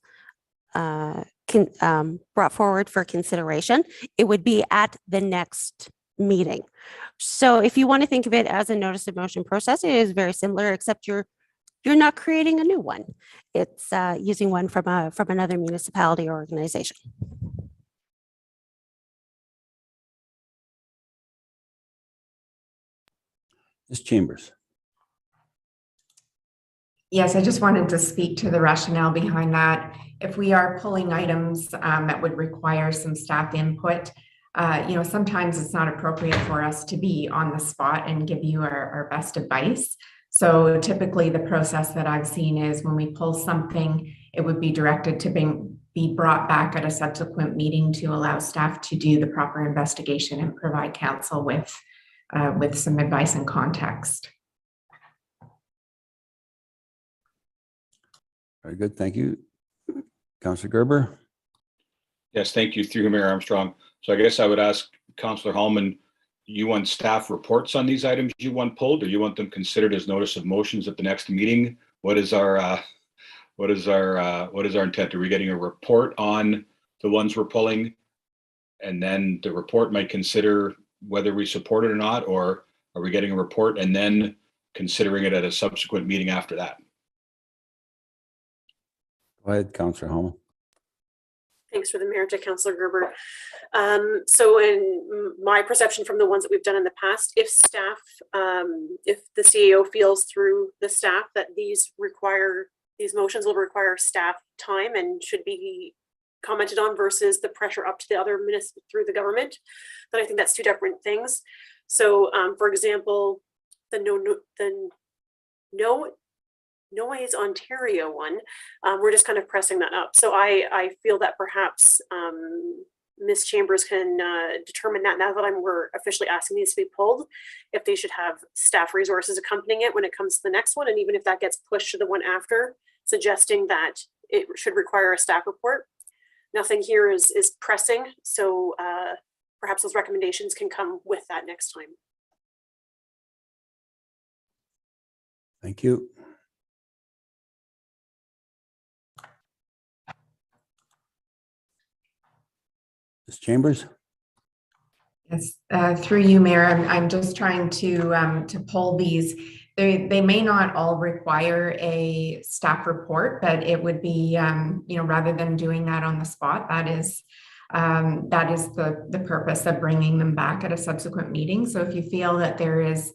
brought forward for consideration, it would be at the next meeting. So if you want to think of it as a notice of motion process, it is very similar, except you're not creating a new one. It's using one from another municipality or organization. Ms. Chambers. Yes, I just wanted to speak to the rationale behind that. If we are pulling items that would require some staff input, sometimes it's not appropriate for us to be on the spot and give you our best advice. So typically the process that I've seen is when we pull something, it would be directed to be brought back at a subsequent meeting to allow staff to do the proper investigation and provide council with some advice and context. Very good, thank you. Councillor Gerber. Yes, thank you, through Mayor Armstrong. So I guess I would ask Councillor Hallman, you want staff reports on these items you want pulled, or you want them considered as notice of motions at the next meeting? What is our intent? Are we getting a report on the ones we're pulling, and then the report might consider whether we support it or not, or are we getting a report and then considering it at a subsequent meeting after that? Go ahead, Councillor Hallman. Thanks for the mayor to Councillor Gerber. So in my perception from the ones that we've done in the past, if staff, if the CEO feels through the staff that these motions will require staff time and should be commented on versus the pressure up to the other ministers through the government, then I think that's two different things. So for example, the no noise Ontario one, we're just kind of pressing that up. So I feel that perhaps Ms. Chambers can determine that now that we're officially asking these to be pulled, if they should have staff resources accompanying it when it comes to the next one. And even if that gets pushed to the one after, suggesting that it should require a staff report. Nothing here is pressing. So perhaps those recommendations can come with that next time. Thank you. Ms. Chambers? Yes, through you, Mayor, I'm just trying to pull these. They may not all require a staff report, but it would be, rather than doing that on the spot, that is the purpose of bringing them back at a subsequent meeting. So if you feel that there is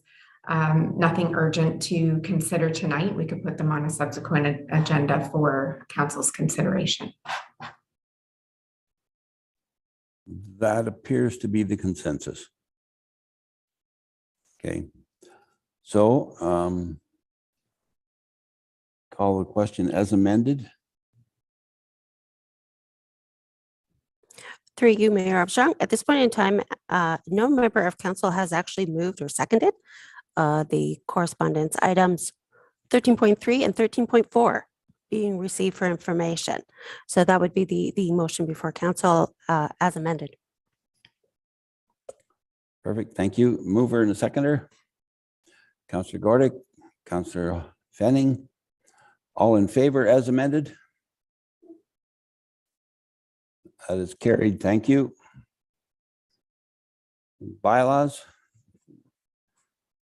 nothing urgent to consider tonight, we could put them on a subsequent agenda for council's consideration. That appears to be the consensus. Okay. So call the question as amended. Through you, Mayor Armstrong. At this point in time, no member of council has actually moved or seconded the correspondence items 13.3 and 13.4 being received for information. So that would be the motion before council as amended. Perfect. Thank you. Mover and a seconder. Councillor Gordick, Councillor Fenning, all in favor as amended? That is carried. Thank you. Bylaws.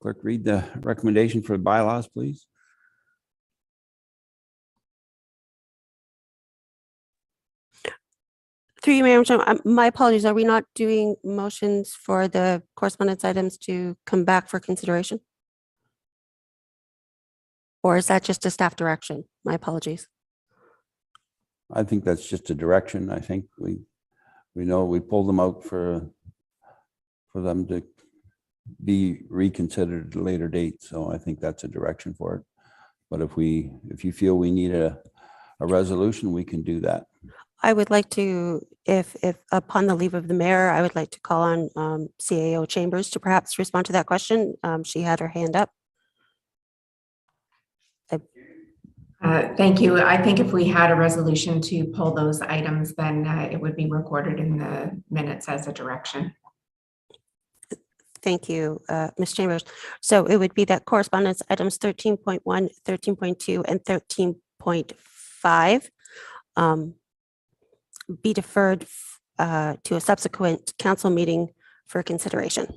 Clerk, read the recommendation for bylaws, please. Through you, Mayor Armstrong, my apologies. Are we not doing motions for the correspondence items to come back for consideration? Or is that just a staff direction? My apologies. I think that's just a direction. I think we know we pulled them out for them to be reconsidered at a later date. So I think that's a direction for it. But if you feel we need a resolution, we can do that. I would like to, if upon the leave of the mayor, I would like to call on CAO Chambers to perhaps respond to that question. She had her hand up. Thank you. I think if we had a resolution to pull those items, then it would be recorded in the minutes as a direction. Thank you, Ms. Chambers. So it would be that correspondence items 13.1, 13.2, and 13.5 be deferred to a subsequent council meeting for consideration.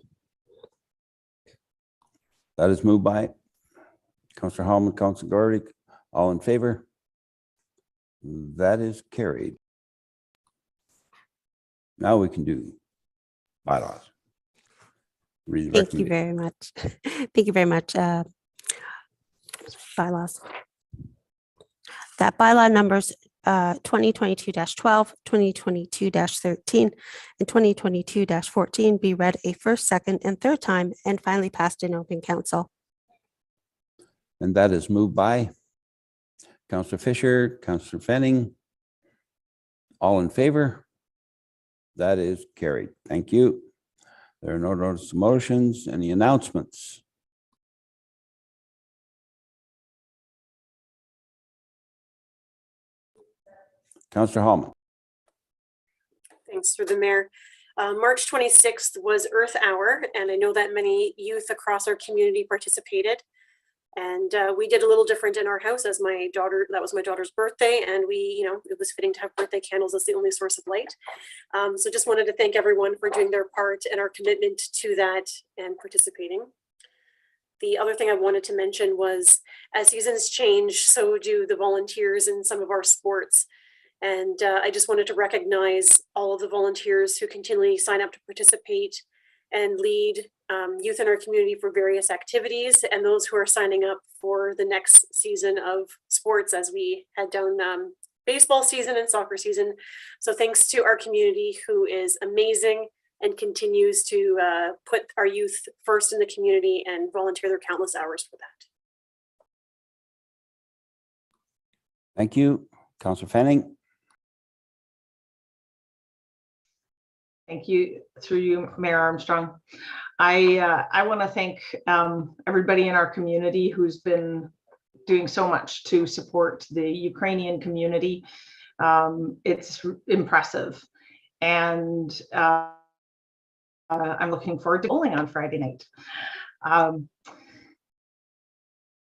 That is moved by Councillor Hallman, Councillor Gordick. All in favor? That is carried. Now we can do bylaws. Read the Thank you very much. Thank you very much. Bylaws. That bylaw numbers 2022-12, 2022-13, and 2022-14 be read a first, second, and third time and finally passed in open council. And that is moved by Councillor Fisher, Councillor Fenning. All in favor? That is carried. Thank you. There are no notice of motions. Any announcements? Councillor Hallman. Thanks through the mayor. March 26th was Earth Hour, and I know that many youth across our community participated. And we did a little different in our house as that was my daughter's birthday. And it was fitting to have birthday candles as the only source of light. So just wanted to thank everyone for doing their part and our commitment to that and participating. The other thing I wanted to mention was as seasons change, so do the volunteers in some of our sports. And I just wanted to recognize all of the volunteers who continually sign up to participate and lead youth in our community for various activities, and those who are signing up for the next season of sports as we head down baseball season and soccer season. So thanks to our community who is amazing and continues to put our youth first in the community and volunteer their countless hours for that. Thank you. Councillor Fanning. Thank you. Through you, Mayor Armstrong. I want to thank everybody in our community who's been doing so much to support the Ukrainian community. It's impressive. And I'm looking forward to bowling on Friday night.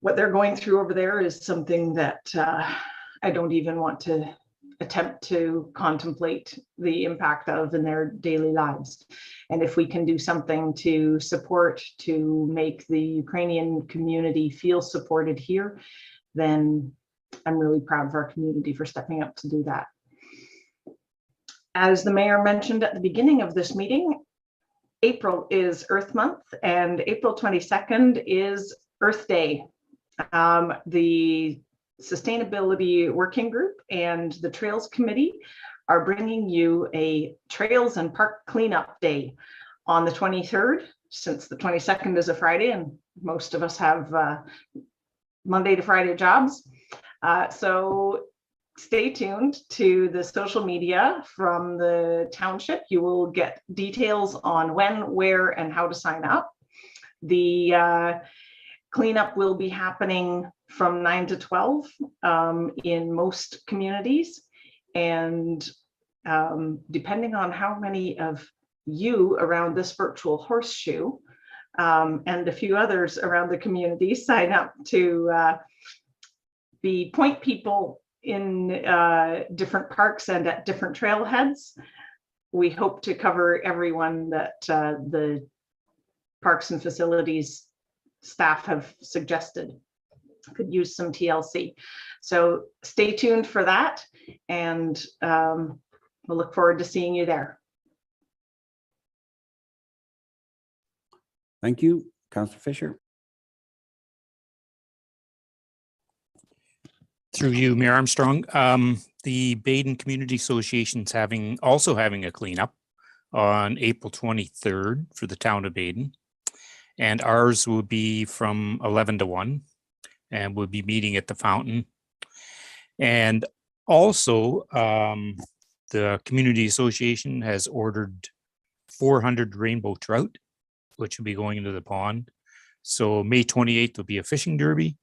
What they're going through over there is something that I don't even want to attempt to contemplate the impact of in their daily lives. And if we can do something to support, to make the Ukrainian community feel supported here, then I'm really proud of our community for stepping up to do that. As the mayor mentioned at the beginning of this meeting, April is Earth Month, and April 22nd is Earth Day. The Sustainability Working Group and the Trails Committee are bringing you a Trails and Park Cleanup Day on the 23rd, since the 22nd is a Friday and most of us have Monday to Friday jobs. So stay tuned to the social media from the township. You will get details on when, where, and how to sign up. The cleanup will be happening from 9 to 12 in most communities. And depending on how many of you around this virtual horseshoe and a few others around the community sign up to be point people in different parks and at different trailheads, we hope to cover everyone that the parks and facilities staff have suggested could use some TLC. So stay tuned for that, and we'll look forward to seeing you there. Thank you, Councillor Fisher. Through you, Mayor Armstrong. The Baden Community Association's also having a cleanup on April 23rd for the town of Baden. And ours will be from 11 to 1, and we'll be meeting at the fountain. And also, the Community Association has ordered 400 rainbow trout, which will be going into the pond. So May 28th will be a fishing derby.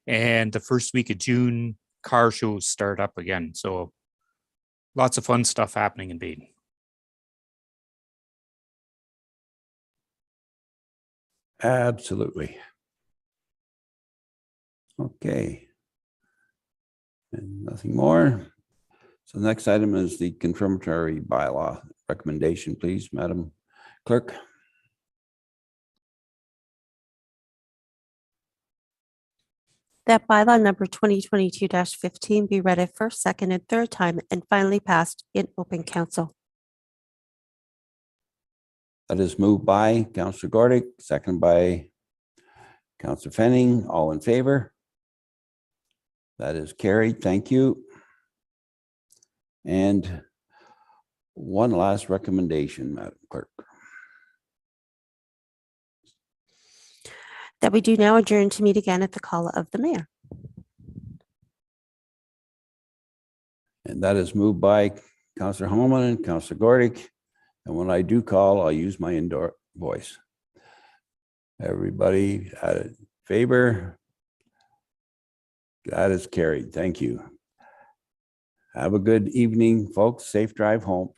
And the first week of June, car shows start up again. So lots of fun stuff happening in Baden. Absolutely. Okay. And nothing more. So the next item is the confirmatory bylaw recommendation, please, Madam Clerk. That bylaw number 2022-15 be read a first, second, and third time and finally passed in open council. That is moved by Councillor Gordick, second by Councillor Fenning. All in favor? That is carried. Thank you. And one last recommendation, Madam Clerk. That we do now adjourn to meet again at the call of the mayor. And that is moved by Councillor Holman and Councillor Gordick. And when I do call, I'll use my indoor voice. Everybody in favor? That is carried. Thank you. Have a good evening, folks. Safe drive home.